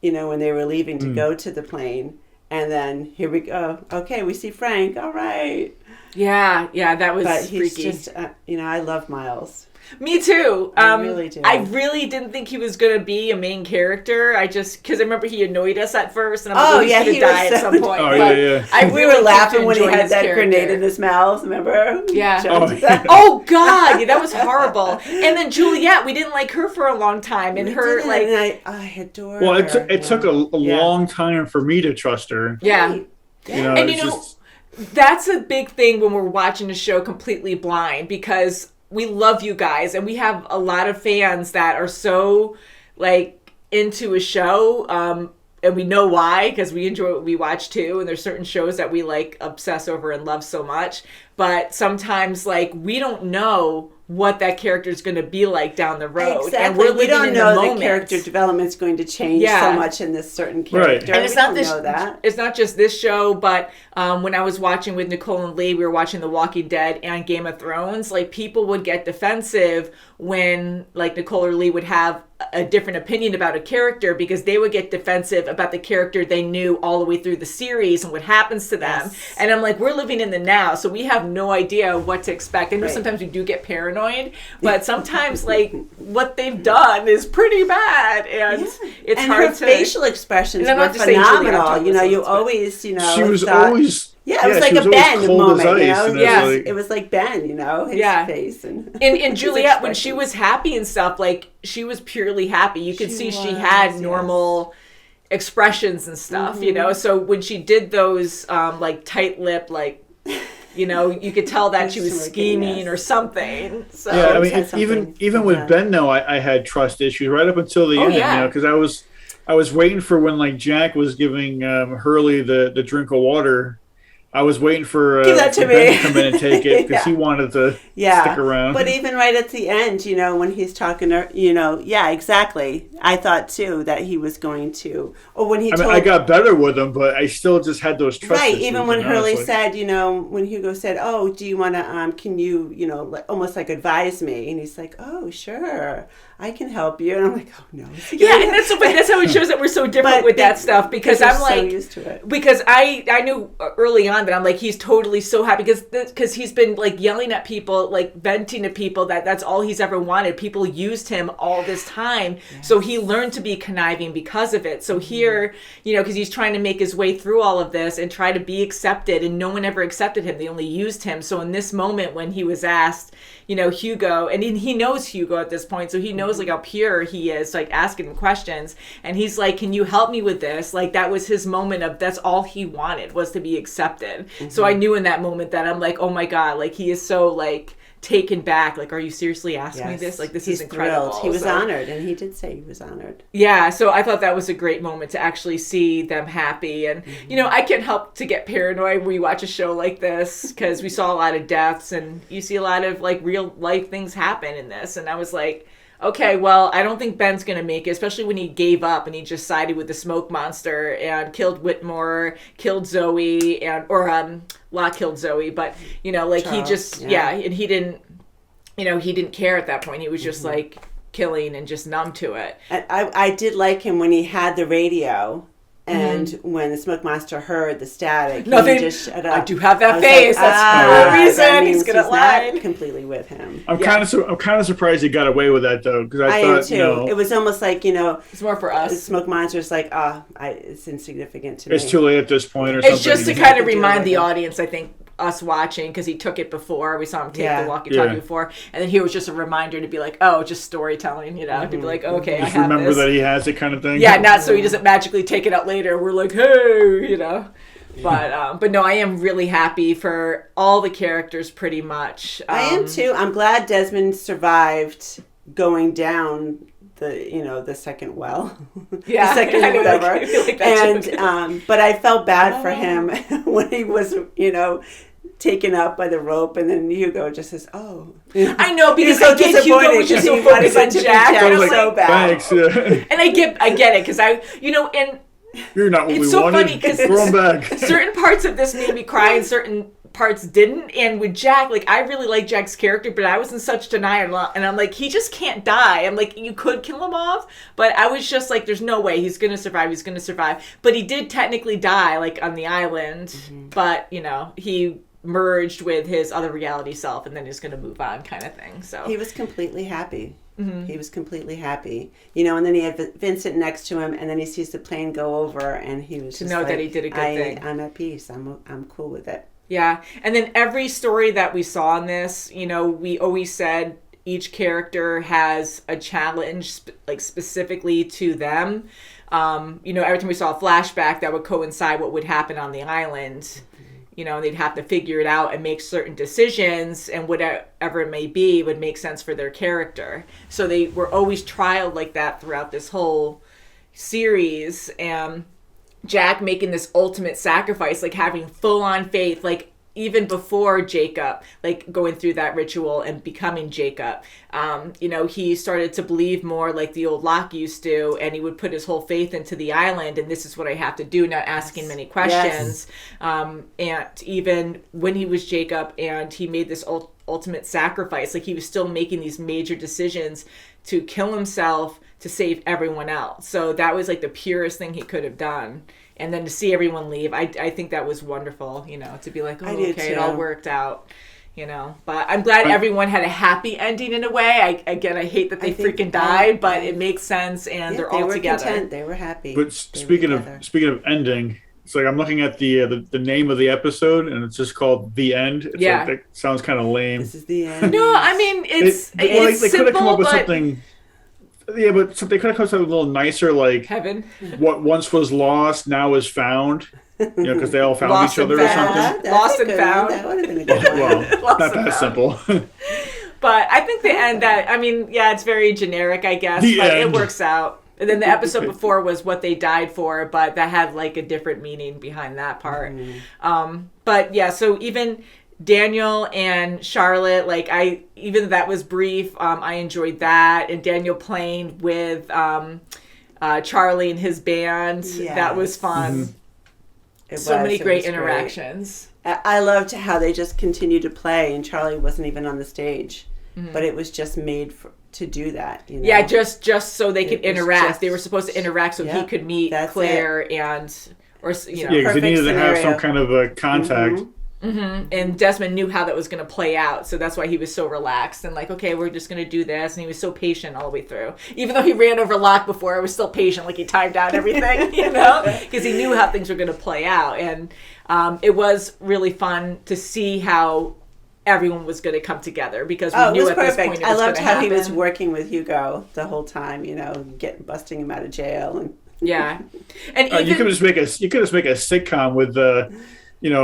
When they were leaving to go to the plane. And then here we go. Okay, we see Frank. All right. Yeah, that was but he's freaky. Just, I love Miles. Me too. I really do. I really didn't think he was going to be a main character. Because I remember he annoyed us at first, and I'm like, he's going to die at some point. Oh, yeah. We were laughing when he had that grenade in his mouth, remember? Yeah. Oh, God. Yeah, that was horrible. And then Juliet, we didn't like her for a long time. And I adore her. Well, it took a long time for me to trust her. Yeah. Yeah. That's a big thing when we're watching a show completely blind, because we love you guys, and we have a lot of fans that are so into a show, and we know why, because we enjoy what we watch too, and there's certain shows that we obsess over and love so much, but sometimes we don't know what that character is going to be like down the road. Exactly. And we don't know the character development is going to change so much in this certain character. Right. And it's not just this show, but when I was watching with Nicole and Lee, we were watching The Walking Dead and Game of Thrones, people would get defensive when Nicole or Lee would have a different opinion about a character, because they would get defensive about the character they knew all the way through the series and what happens to them. Yes. And I'm like, we're living in the now, so we have no idea what to expect. I know sometimes we do get paranoid, but sometimes what they've done is pretty bad, and it's hard her facial expressions were phenomenal. You always, she was always. Yeah, it was like a Ben moment, it was like Ben, his face. And Juliet, when she was happy and stuff, she was purely happy. You could see she had normal expressions and stuff, So when she did those, tight lip, you could tell that she was scheming or something. So yeah, I mean, even with Ben, though, I had trust issues right up until the end, because I was waiting for when Jack was giving Hurley the drink of water. I was waiting for Give that to Ben me. to come in and take it, because he wanted to stick around. But even right at the end, when he's talking to, exactly. I thought too that he was going to, or when he I got better with him, but I still just had those trust issues. Even when Hurley said, when Hugo said, "Oh, do you want to? Can you, almost advise me?" And he's like, "Oh, sure, I can help you." And I'm like, "Oh no." Yeah, and that's how it shows that we're so different with that stuff, because I'm so used to it. Because I knew early on that I'm like, he's totally so happy because he's been yelling at people, venting to people, that's all he's ever wanted. People used him all this time, so he learned to be conniving because of it. So here, because he's trying to make his way through all of this and try to be accepted, and no one ever accepted him. They only used him. So in this moment when he was asked, Hugo, and he knows Hugo at this point, so he knows how pure he is, asking him questions, and he's like, "Can you help me with this?" That was his moment of, that's all he wanted, was to be accepted. So I knew in that moment that I'm like, oh my God, he is so taken back. Like, are you seriously asking me this? Like, this is incredible. Thrilled. He was honored, and he did say he was honored. Yeah, so I thought that was a great moment to actually see them happy. And, I can't help to get paranoid when we watch a show like this, because we saw a lot of deaths, and you see a lot of, like, real life things happen in this. And I was like, okay, well, I don't think Ben's going to make it, especially when he gave up and he just sided with the smoke monster and killed Whitmore, killed Zoe, Locke killed Zoe, but, like, Charles, he just, and he didn't, he didn't care at that point. He was just, like, killing and just numb to it. And I did like him when he had the radio. And when the smoke monster heard the static, he just shut up. I do have that face. Like, that's the reason he's gonna lie. Completely with him. I'm kind of surprised he got away with that though, because I thought am too. It was almost like it's more for us. The smoke monster's like, it's insignificant to me. It's too late at this point, or something. It's just to kind of remind the audience, I think, us watching, because he took it before. We saw him take the walkie-talkie before, and then here was just a reminder to be like, just storytelling, to be like, okay, just I have remember this. that he has it, kind of thing. Yeah, not so he doesn't magically take it out later. We're like, hey, But no, I am really happy for all the characters, pretty much. I am too. I'm glad Desmond survived going down the second well. Yeah, the second whatever. Like but I felt bad for him when he was, taken up by the rope, and then Hugo just says, I know, because I get Hugo was just so focused on Jack. I was so bad. Thanks. Yeah. And I get it, because and you're not what it's we so wanted. funny because Throw him back. Certain parts of this made me cry and certain parts didn't. And with Jack, like, I really like Jack's character, but I was in such denial, and I'm like, he just can't die. I'm like, you could kill him off, but I was just like, there's no way he's gonna survive. But he did technically die, like, on the island, but he merged with his other reality self, and then he's gonna move on, kind of thing. So he was completely happy. He was completely happy, and then he had Vincent next to him, and then he sees the plane go over, and he was to know that he did a good thing. I'm at peace. I'm cool with it. Yeah, and then every story that we saw in this, we always said each character has a challenge, like, specifically to them. Every time we saw a flashback, that would coincide what would happen on the island. They'd have to figure it out and make certain decisions, and whatever it may be would make sense for their character. So they were always trialed like that throughout this whole series. And Jack making this ultimate sacrifice, like having full-on faith, like even before Jacob, like going through that ritual and becoming Jacob. He started to believe more like the old Locke used to, and he would put his whole faith into the island, and this is what I have to do, not asking many questions. And even when he was Jacob and he made this ultimate sacrifice, like, he was still making these major decisions to kill himself to save everyone else. So that was like the purest thing he could have done. And then to see everyone leave, I think that was wonderful, to be like, it all worked out, But I'm glad everyone had a happy ending in a way. I hate that they freaking died, but it makes sense, and they're all together. Content. They were happy. But speaking of ending, it's like I'm looking at the name of the episode, and it's just called The End. It's like, that sounds kind of lame. This is the end. No, I mean, it's they simple, could have come up with but something. Yeah, but they could have come up with something a little nicer, like heaven. What once was lost now is found. Because they all found each other or something. Lost and found. That would have been a good one. Well, not that simple. But I think the end it's very generic, I guess, but it works out. And then the episode before was what they died for, but that had like a different meaning behind that part. But yeah, so even Daniel and Charlotte, like, even that was brief, I enjoyed that. And Daniel playing with Charlie and his band, that was fun. Many great interactions. I loved how they just continued to play, and Charlie wasn't even on the stage, but it was just made to do that. Yeah, just so they could interact. They were supposed to interact so he could meet Claire because they needed to have some kind of a contact. And Desmond knew how that was going to play out, so that's why he was so relaxed and like, okay, we're just going to do this. And he was so patient all the way through. Even though he ran over Locke before, I was still patient, like he timed out everything, because he knew how things were going to play out. And it was really fun to see how everyone was going to come together, because we knew at this point it was going to happen. I loved how he was working with Hugo the whole time, busting him out of jail. And and even, you could just make a sitcom with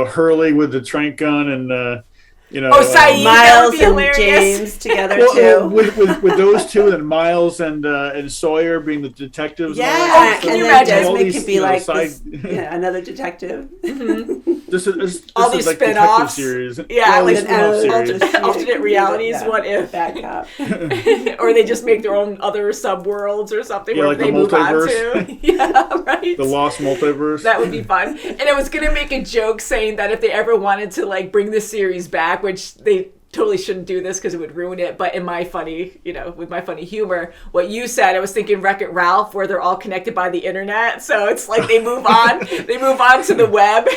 Hurley with the trank gun and You know, Saeed, Miles and hilarious. James together well, too. with those two, and Miles and Sawyer being the detectives. Yeah, and all that can and you then imagine? all Desmond these, could be you know, like side- this, another detective. This is All these like spin-offs. detective series. Yeah, all like these spin-off series. alternate realities. Yeah. What if? Bad cop. Or they just make their own other subworlds or something Yeah, where like they the move on multiverse. to. Yeah, right. The Lost Multiverse. That would be fun. And I was gonna make a joke saying that if they ever wanted to like bring this series back, which they totally shouldn't do this because it would ruin it, but in my funny, with my funny humor, what you said, I was thinking Wreck-It Ralph, where they're all connected by the internet. So it's like they move on to the web.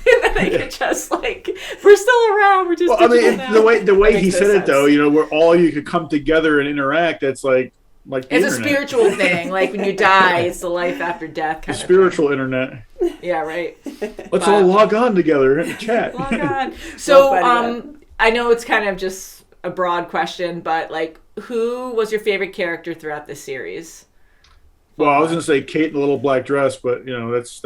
And then they can just like, we're still around. We're just. Well, I mean, now. the way That he makes said no it though, sense. where all you could come together and interact. That's like the It's internet. a spiritual thing. Like when you die, it's the life after death The kind of spiritual internet. thing. Yeah, right. Let's all log on together and chat. Log on. So, funny, I know it's kind of just a broad question, but like, who was your favorite character throughout this series? Well, I was gonna say Kate in the little black dress, but that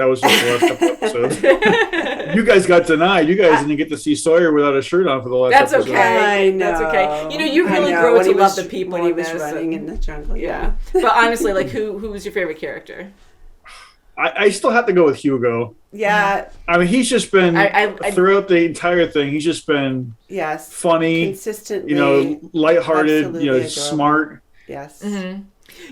was just the last couple episodes. You guys got denied. You guys didn't get to see Sawyer without a shirt on for the last That's episode. okay. I know. That's okay. You really I know. grow When to he love was- the people when he in was this. running in the jungle. Yeah. But honestly, like, who was your favorite character? I still have to go with Hugo. Yeah. I mean, he's just been I- throughout the entire thing. He's just been Yes. funny, Consistently. lighthearted, absolutely adorable. smart. Yes. Mm-hmm.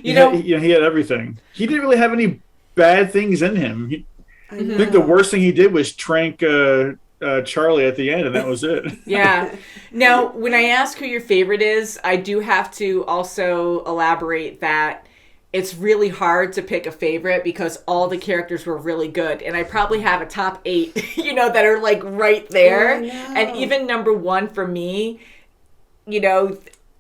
He had everything. He didn't really have any bad things in him. I I think the worst thing he did was trank Charlie at the end, and that was it. Yeah. Now, when I ask who your favorite is, I do have to also elaborate that it's really hard to pick a favorite because all the characters were really good. And I probably have a top 8, that are like right there. Oh, no. And even number 1 for me,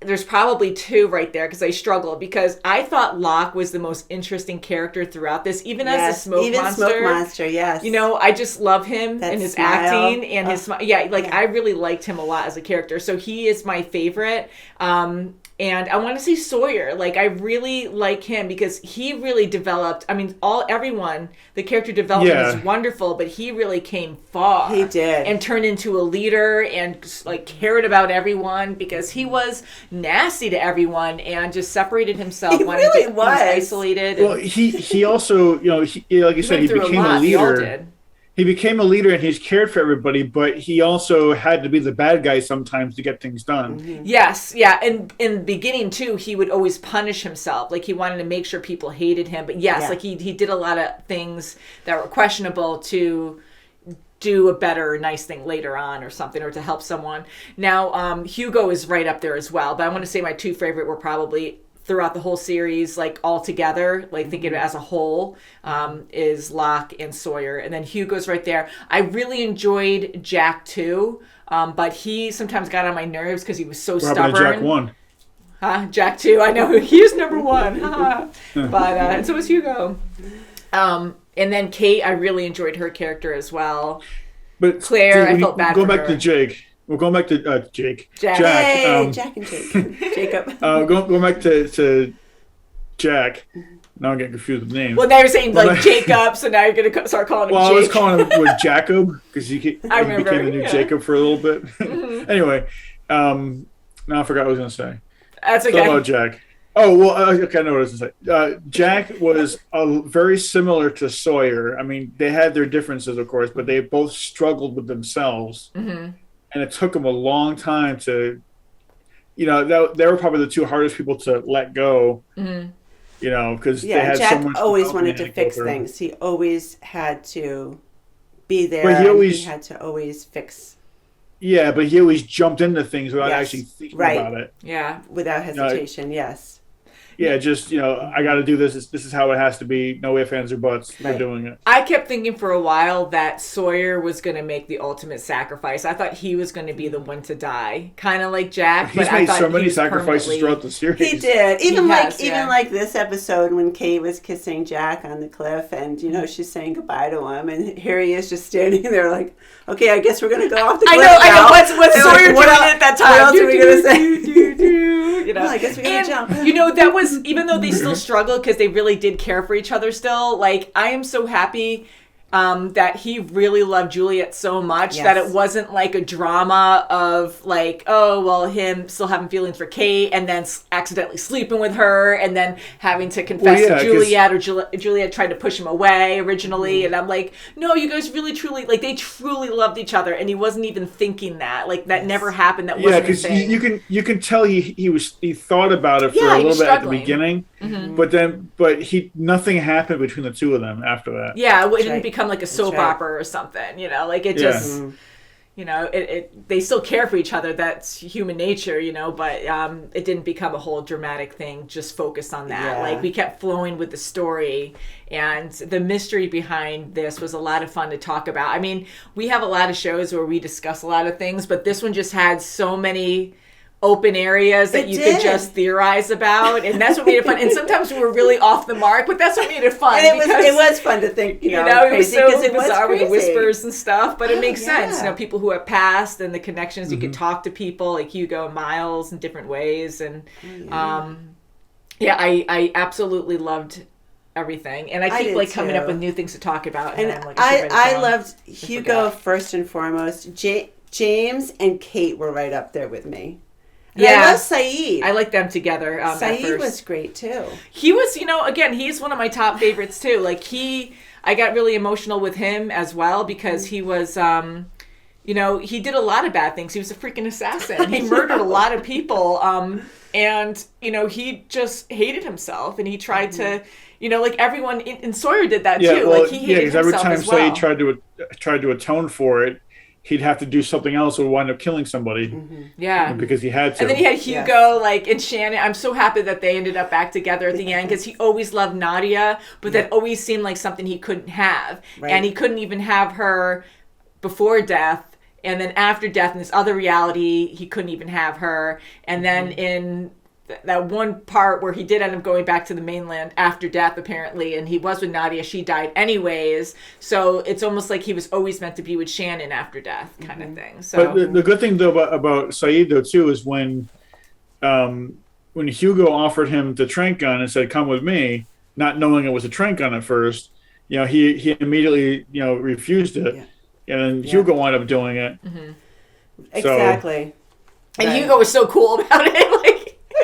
there's probably 2 right there because I struggle because I thought Locke was the most interesting character throughout this, even as a smoke monster. Smoke monster, yes. I just love him That and his smile. acting and his smile. Yeah, I really liked him a lot as a character. So he is my favorite. And I want to say Sawyer. Like, I really like him because he really developed. I mean, the character development is wonderful, but he really came far. He did. And turned into a leader and, like, cared about everyone because he was nasty to everyone and just separated himself. He really was. Isolated. Well, he also, like you said, he became a They all leader. did. He became a leader and he's cared for everybody, but he also had to be the bad guy sometimes to get things done. Mm-hmm. Yes, yeah. And in the beginning, too, he would always punish himself. Like, he wanted to make sure people hated him. But yes, like, he did a lot of things that were questionable to do a better, nice thing later on or something, or to help someone. Now, Hugo is right up there as well. But I want to say my 2 favorite were probably throughout the whole series, like all together, like thinking of it as a whole, is Locke and Sawyer. And then Hugo's right there. I really enjoyed Jack too, but he sometimes got on my nerves because he was so What stubborn. happened to Jack 1? Jack 2, I know. He's number 1. But, and so was Hugo. And then Kate, I really enjoyed her character as well. But Claire, I felt bad Go for back her. to Jake. We're going back to Jake. Jack. Hey, Jack and Jake. Jacob. Going back to Jack. Now I'm getting confused with names. Well, now you're saying, like, Jacob, so now you're going to start calling him Well, Jake. I was calling him Jacob because he I remember, became the new yeah. Jacob for a little bit. Anyway, now I forgot what I was going to say. That's Something okay. about Jack. Oh, well, okay, I know what I was going to say. Jack was very similar to Sawyer. I mean, they had their differences, of course, but they both struggled with themselves. Mm-hmm. And it took them a long time to, they were probably the 2 hardest people to let go. Mm-hmm. Because they had Jack so much. always wanted development to fix go through. things. He always had to be there. But he had to always fix. Yeah, but he always jumped into things without Yes, actually thinking right. about it. Yeah. Without hesitation, yes. Yeah, just, I got to do this. This is how it has to be. No ifs, ands, or buts. We're doing it. I kept thinking for a while that Sawyer was going to make the ultimate sacrifice. I thought he was going to be the one to die, kind of like Jack. He's but I made thought so he many was sacrifices permanently- throughout the series. He did. Even has, like this episode when Kate was kissing Jack on the cliff and, she's saying goodbye to him and here he is just standing there like, okay, I guess we're going to go off the cliff I know. now. What's And Sawyer like, what doing else- at that time? What else are we going to say? Well, I guess we got to jump. That was, even though they still struggled because they really did care for each other still, like, I am so happy. that he really loved Juliet so much that it wasn't like a drama of like, oh, well, him still having feelings for Kate and then accidentally sleeping with her and then having to confess to Juliet, or Juliet tried to push him away originally. And I'm like, no, you guys really, truly, like, they truly loved each other, and he wasn't even thinking that. Like, that never happened. That wasn't a thing. You can tell he thought about it for a little bit at the beginning, but nothing happened between the two of them after that. Yeah, it didn't become like a soap opera or something, like it just, they still care for each other. That's human nature, but it didn't become a whole dramatic thing just focused on that. Yeah. Like, we kept flowing with the story, and the mystery behind this was a lot of fun to talk about. I mean, we have a lot of shows where we discuss a lot of things, but this one just had so many open areas that you could just theorize about, and that's what made it fun. And sometimes we were really off the mark, but that's what made it fun. And it was fun to think, it was so bizarre with the whispers and stuff, but it makes sense. People who have passed and the connections, you could talk to people like Hugo and Miles in different ways, and I absolutely loved everything, and I keep coming up with new things to talk about. And I loved Hugo first and foremost. James and Kate were right up there with me. And I love Saeed. I like them together. Saeed was great too. He was, again, he's one of my top favorites too. Like, I got really emotional with him as well because he was, he did a lot of bad things. He was a freaking assassin. He murdered a lot of people. And he just hated himself, and he tried to, like everyone in Sawyer did that too. Well, like, he hated himself every time as well. Saeed tried to atone for it, he'd have to do something else or wind up killing somebody. Yeah. Because he had to. And then he had Hugo, and Shannon. I'm so happy that they ended up back together at the end, because he always loved Nadia, but that always seemed like something he couldn't have. Right. And he couldn't even have her before death. And then after death, in this other reality, he couldn't even have her. And then in that one part where he did end up going back to the mainland after death, apparently, and he was with Nadia, she died anyways. So it's almost like he was always meant to be with Shannon after death, kind of thing. So, but the good thing though about Saeed though too is when Hugo offered him the trank gun and said, "Come with me," not knowing it was a trank gun at first, he immediately refused it, and then Hugo wound up doing it. Exactly. And Hugo was so cool about it, like.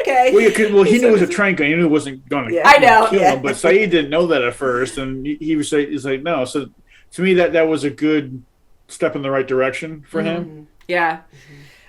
Okay. Well, he knew it was a trank gun. He knew it wasn't going to kill him. But Saeed didn't know that at first, and he's like, no. So to me, that was a good step in the right direction for him. Yeah.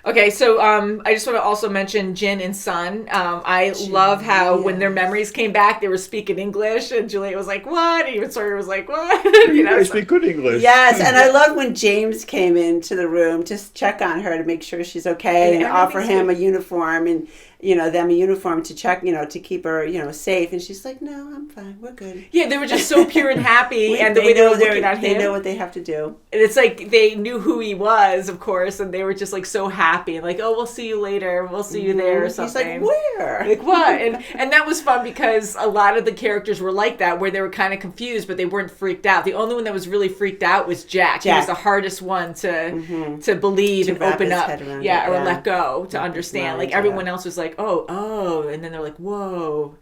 Okay, so I just want to also mention Jin and Sun. I love how when their memories came back, they were speaking English, and Juliet was like, "What?" And even Sawyer was like, "What?" They speak good English. Yes, and I love when James came into the room to check on her to make sure she's okay and offer him a uniform and them a uniform to check, to keep her, safe. And she's like, "No, I'm fine. We're good." Yeah, they were just so pure and happy, and the way they were looking at him. They know what they have to do. And it's like they knew who he was, of course, and they were just like so happy, like, "Oh, we'll see you later. We'll see you there," or something. He's like, "Where?" Like, what? And that was fun because a lot of the characters were like that, where they were kind of confused, but they weren't freaked out. The only one that was really freaked out was Jack. He was the hardest one to believe and open up, or let go, to understand. Like, everyone else was like, oh, and then they're like, whoa.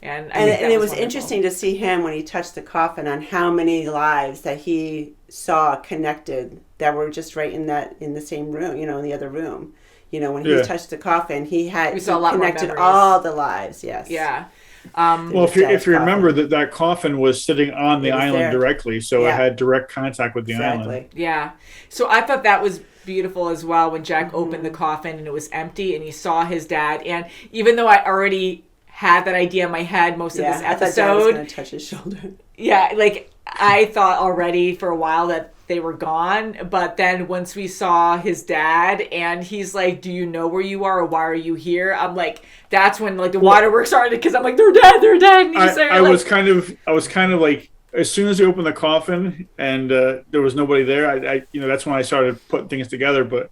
And it was interesting to see him when he touched the coffin on how many lives that he saw connected that were just right in the same room, in the other room. When he touched the coffin, he connected all the lives. Yes. Yeah. Well, if you remember that coffin was sitting on the island directly, so it had direct contact with the island. Yeah. So I thought that was beautiful as well when Jack opened the coffin and it was empty and he saw his dad. And even though I already had that idea in my head most of this episode, I thought Dad was going to touch his shoulder. Yeah, like I thought already for a while that they were gone, but then once we saw his dad and he's like, "Do you know where you are, or why are you here?" I'm like, that's when like the waterworks started, because I'm like, they're dead. And I was kind of like, as soon as he opened the coffin and there was nobody there, I that's when I started putting things together. But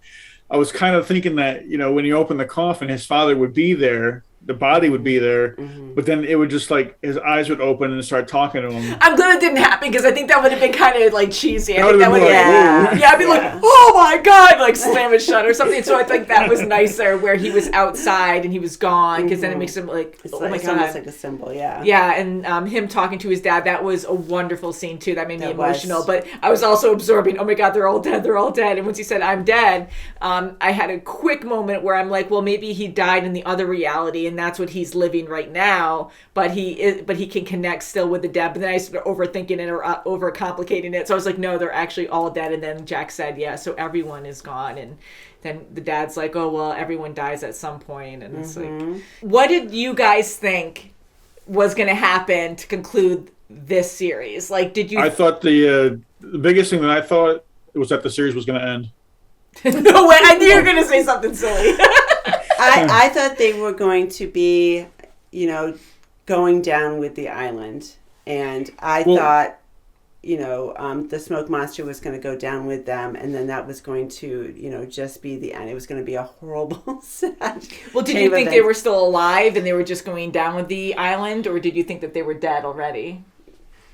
I was kind of thinking that when you open the coffin, his father would be there, the body would be there, but then it would just like his eyes would open and start talking to him. I'm glad it didn't happen because I think that would have been kind of like cheesy. I'd be like, I'd be like, oh my god, like slam it shut or something. So I think that was nicer where he was outside and he was gone because then it makes him like, It's oh like, my it's god, almost like a symbol, yeah. Yeah, and him talking to his dad, that was a wonderful scene too. That made me That emotional. was. But I was also absorbing, oh my god, they're all dead, they're all dead. And once he said, I'm dead, I had a quick moment where I'm like, well, maybe he died in the other reality and that's what he's living right now. But he can connect still with the dead. But then I started overthinking it or overcomplicating it. So I was like, no, they're actually all dead. And then Jack said, yeah, so everyone is gone. And then the dad's like, oh, well, everyone dies at some point. And it's like, what did you guys think was going to happen to conclude this series? Like, did you... I thought the biggest thing that I thought was that the series was going to end. No way, I knew you were going to say something silly. I thought they were going to be, going down with the island. And I thought, the smoke monster was going to go down with them. And then that was going to, just be the end. It was going to be a horrible, sad... Well, did you think they were still alive and they were just going down with the island? Or did you think that they were dead already?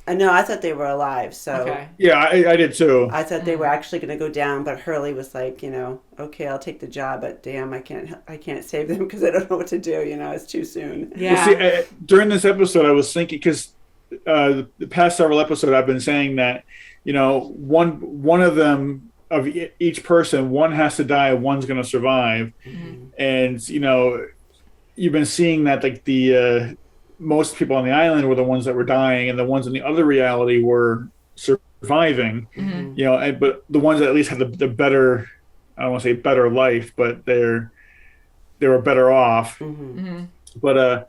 No, I thought they were alive. So okay. Yeah, I did too. I thought they were actually going to go down, but Hurley was like, okay, I'll take the job, but damn, I can't save them because I don't know what to do. It's too soon. Yeah. Well, see, during this episode, I was thinking because the past several episodes, I've been saying that one of them of each person, one has to die, one's going to survive, and you've been seeing that like the most people on the island were the ones that were dying, and the ones in the other reality were surviving. But the ones that at least had the better, I don't want to say better life, but they were better off. But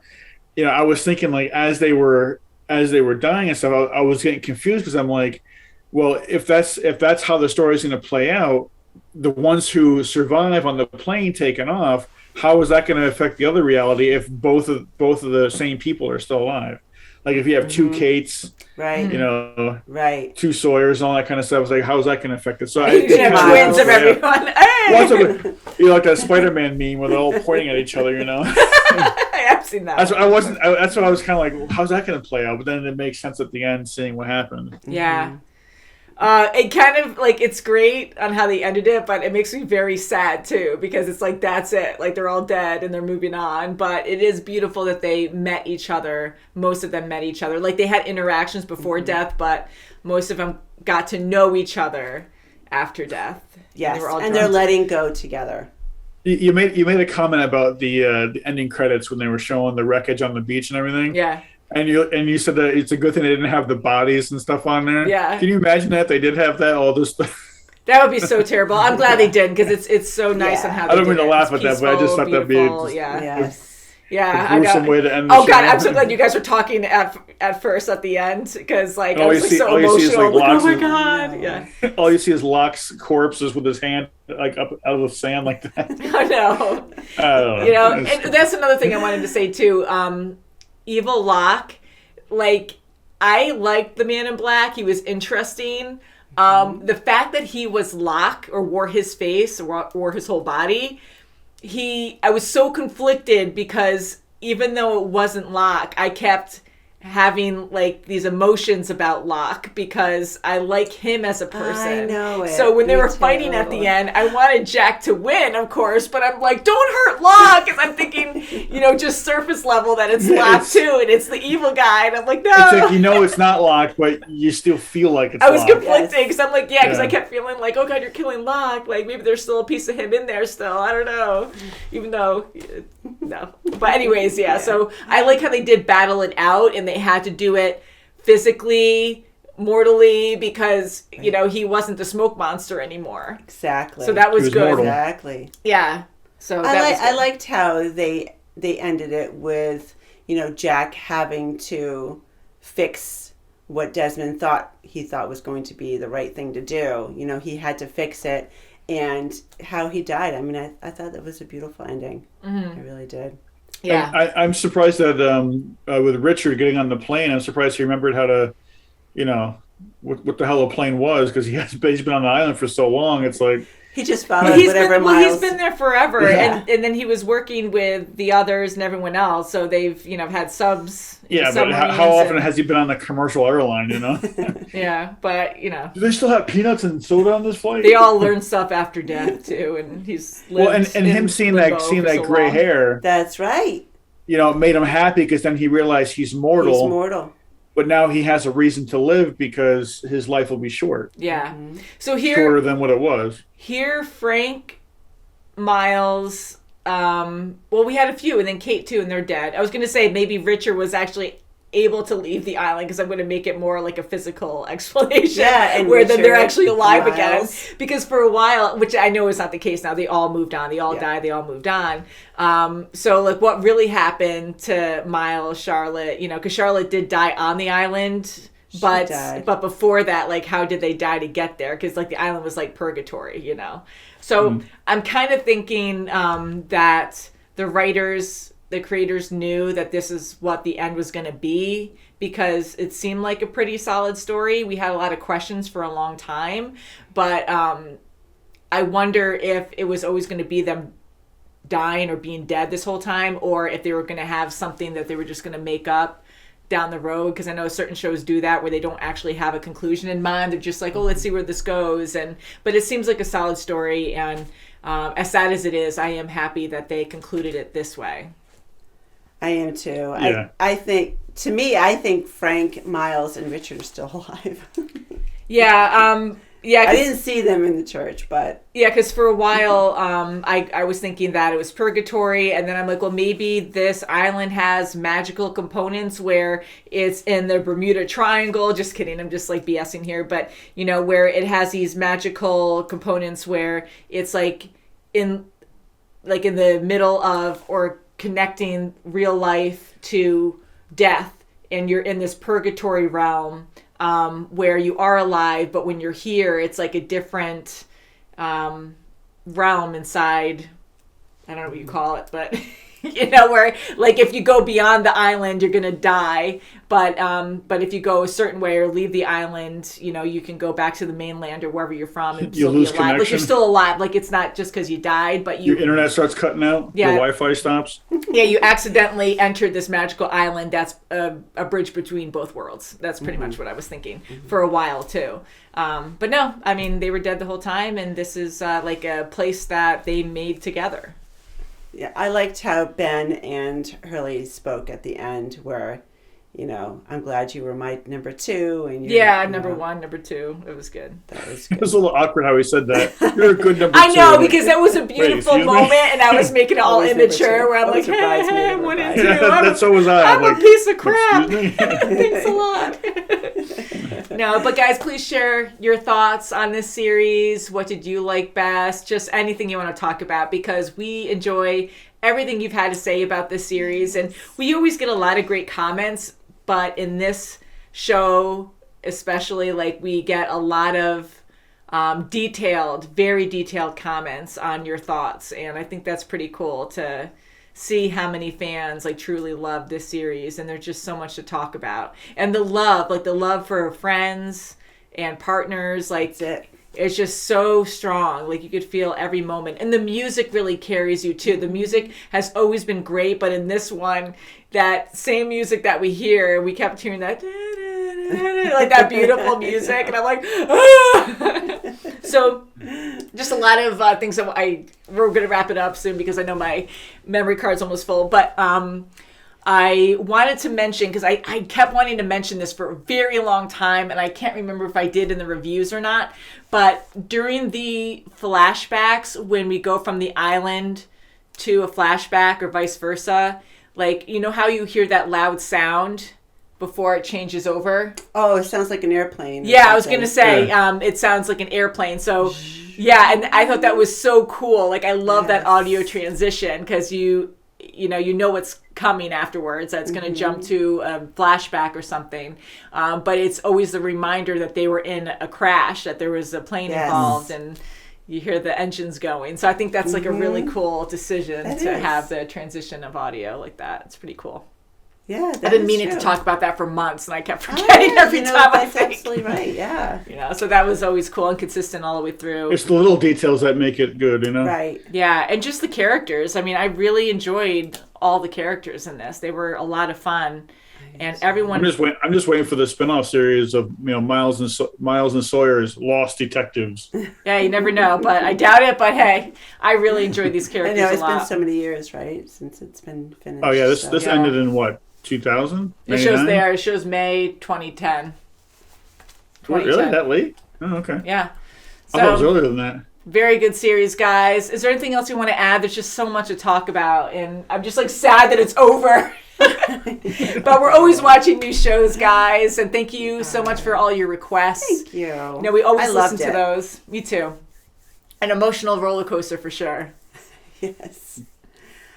I was thinking like as they were dying and stuff, I was getting confused because I'm like, well, if that's how the story is going to play out, the ones who survive on the plane taking off, how is that going to affect the other reality if both of the same people are still alive? Like if you have two Kates, right? Right, two Sawyers, and all that kind of stuff. It's like, how is that going to affect it? So you have twins of everyone. Hey! Like that Spider-Man meme where they're all pointing at each other. I have seen that. That's what I was kind of like, well, how's that going to play out? But then it makes sense at the end, seeing what happened. Yeah. It kind of like, it's great on how they ended it, but it makes me very sad too, because it's like, that's it. Like they're all dead and they're moving on, but it is beautiful that they met each other. Most of them met each other. Like they had interactions before death, but most of them got to know each other after death. Yes. And they're letting go together. You made a comment about the ending credits when they were showing the wreckage on the beach and everything. Yeah. And you said that it's a good thing they didn't have the bodies and stuff on there. Yeah. Can you imagine that they did have that all this stuff? That would be so terrible. I'm glad they did because it's so nice on how they I don't mean did to it. laugh at that, but I just thought that'd be a gruesome way to end the Oh god, show. I'm so glad you guys were talking at first at the end because like I all was you see, so all you see is, emotional. like, Like, oh my Locke's- god, yeah. All you see is Locke's corpses with his hand like up out of the sand like that. I know. I don't know. And that's another thing I wanted to say too. Evil Locke, like I liked the Man in Black. He was interesting. The fact that he was Locke or wore his face or wore his whole body, I was so conflicted because even though it wasn't Locke, I kept having like these emotions about Locke because I like him as a person. I know it. So when they were fighting at the end, I wanted Jack to win, of course, but I'm like, don't hurt Locke, because I'm thinking, just surface level that it's Locke too, and it's the evil guy, and I'm like, no. It's like, it's not Locke, but you still feel like it's I was Locke. conflicted because I'm like, because I kept feeling like, oh god, you're killing Locke. Like maybe there's still a piece of him in there still. I don't know, even though no. But anyways, So I like how they did battle it out, and they had to do it physically, mortally, because he wasn't the smoke monster anymore. Exactly. So that was good. Mortal. Exactly. Yeah. So I liked how they ended it with Jack having to fix what Desmond thought was going to be the right thing to do. He had to fix it, and how he died. I mean, I thought that was a beautiful ending. I really did. Yeah. I'm surprised that with Richard getting on the plane, I'm surprised he remembered how to, what the hell a plane was, because he's been on the island for so long. It's like He just followed whatever Miles. He's been there forever, and then he was working with the others and everyone else. So they've had subs. Yeah, but how often has he been on a commercial airline? Yeah, but Do they still have peanuts and soda on this flight? They all learn stuff after death too, and he's lived and him seeing that so gray long. hair. That's right. Made him happy because then he realized he's mortal. He's mortal. But now he has a reason to live because his life will be short. Yeah. So shorter than what it was. Here, Frank, Miles, we had a few, and then Kate too, and they're dead. I was going to say maybe Richard was actually able to leave the island because I'm going to make it more like a physical explanation. Yeah, and where then they're actually alive Miles. Again. Because for a while, which I know is not the case now, they all moved on. They all died. They all moved on. So like what really happened to Miles, Charlotte, because Charlotte did die on the island. But before that, like, how did they die to get there? Because, like, the island was, like, purgatory, So I'm kind of thinking that the writers, the creators knew that this is what the end was going to be because it seemed like a pretty solid story. We had a lot of questions for a long time. But I wonder if it was always going to be them dying or being dead this whole time, or if they were going to have something that they were just going to make up down the road, because I know certain shows do that where they don't actually have a conclusion in mind. They're just like, let's see where this goes. But it seems like a solid story, and as sad as it is, I am happy that they concluded it this way. I am too. Yeah. I think Frank, Miles, and Richard are still alive. Yeah, I didn't see them in the church, but... Yeah, because for a while, I was thinking that it was purgatory, and then I'm like, well, maybe this island has magical components where it's in the Bermuda Triangle. Just kidding, I'm just, like, BSing here. But, where it has these magical components where it's, like in the middle of or connecting real life to death, and you're in this purgatory realm. Where you are alive, but when you're here, it's like a different realm inside. I don't know what you call it, but where like if you go beyond the island, you're gonna die. But if you go a certain way or leave the island, you can go back to the mainland or wherever you're from and still be alive. Connection. Like you're still alive. Like it's not just because you died, but your internet starts cutting out. Yeah. Your Wi-Fi stops. Yeah, you accidentally entered this magical island that's a bridge between both worlds. That's pretty much what I was thinking for a while too. But no, I mean they were dead the whole time, and this is like a place that they made together. Yeah, I liked how Ben and Hurley spoke at the end where, I'm glad you were my number 2. And number 1, number 2. It was good. That was good. It was a little awkward how he said that. You're a good number 2. I know, because that was a beautiful excuse me? moment, and I was making it all Always immature, where I'm like, surprised me, hey, never 1 and mind. 2. That's so was I. I'm a piece of crap. Thanks a lot. No, but guys, please share your thoughts on this series. What did you like best? Just anything you want to talk about, because we enjoy everything you've had to say about this series. And we always get a lot of great comments, but in this show, especially, like we get a lot of very detailed comments on your thoughts. And I think that's pretty cool to see how many fans like truly love this series, and there's just so much to talk about. And the love for friends and partners, like it's just so strong. Like you could feel every moment, and the music really carries you too. The music has always been great, but in this one, that same music that we hear, we kept hearing that like that beautiful music, and I'm like, ah! So just a lot of things that we're going to wrap it up soon because I know my memory card's almost full, but I wanted to mention, because I kept wanting to mention this for a very long time, and I can't remember if I did in the reviews or not, but during the flashbacks, when we go from the island to a flashback or vice versa, like, how you hear that loud sound before it changes over? Oh, it sounds like an airplane. Yeah, I was going to say, it sounds like an airplane. So, yeah, and I thought that was so cool. Like, I love that audio transition, because you know what's coming afterwards. That's going to jump to a flashback or something. But it's always the reminder that they were in a crash, that there was a plane involved, and you hear the engines going. So I think that's like a really cool decision to have the transition of audio like that. It's pretty cool. Yeah, I didn't mean it to talk about that for months, and I kept forgetting every time I think. That's absolutely right, yeah. So that was always cool and consistent all the way through. It's the little details that make it good, you know? Right. Yeah, and just the characters. I mean, I really enjoyed all the characters in this. They were a lot of fun. And everyone... I'm just waiting for the spin-off series of, Miles and Sawyer's Lost Detectives. Yeah, you never know, but I doubt it. But hey, I really enjoyed these characters I know, a lot. it's been so many years, right, since it's been finished. Oh, yeah, this ended in what, 2000? It shows there. It shows May 2010. Really? That late? Oh, okay. Yeah. I thought it was earlier than that. Very good series, guys. Is there anything else you want to add? There's just so much to talk about, and I'm just sad that it's over. But we're always watching new shows, guys, and thank you so much for all your requests. Thank you. We always listen to those. Me too. An emotional roller coaster for sure. Yes.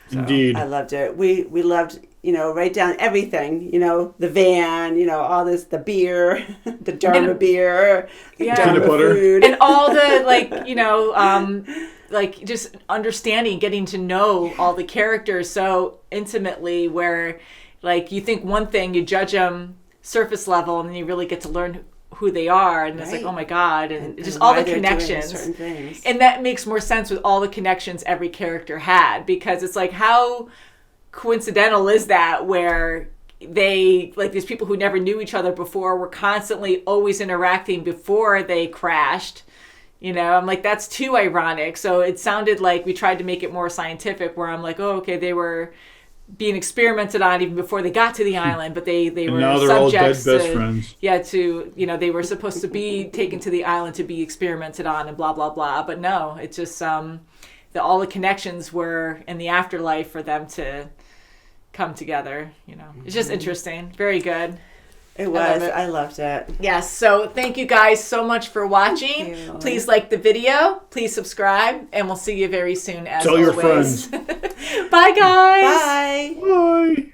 So, indeed. I loved it. We loved, right down everything, the van, all this, the beer, the Dharma beer, the Dharma food. And all the, just understanding, getting to know all the characters so intimately where, you think one thing, you judge them surface level, and then you really get to learn who they are, and it's oh my God, and just all the connections. And that makes more sense with all the connections every character had, because it's how coincidental is that where they, these people who never knew each other before were constantly always interacting before they crashed. I'm that's too ironic. So it sounded like we tried to make it more scientific, where I'm okay, they were being experimented on even before they got to the island, but they were now they're subjects all dead best friends. Yeah, they were supposed to be taken to the island to be experimented on and blah blah blah. But no, it's just all the connections were in the afterlife for them to come together. It's just interesting. Very good. It was. I loved it. Yes. So thank you guys so much for watching. Please like the video. Please subscribe. And we'll see you very soon as always. Tell your friends. Bye, guys. Bye. Bye.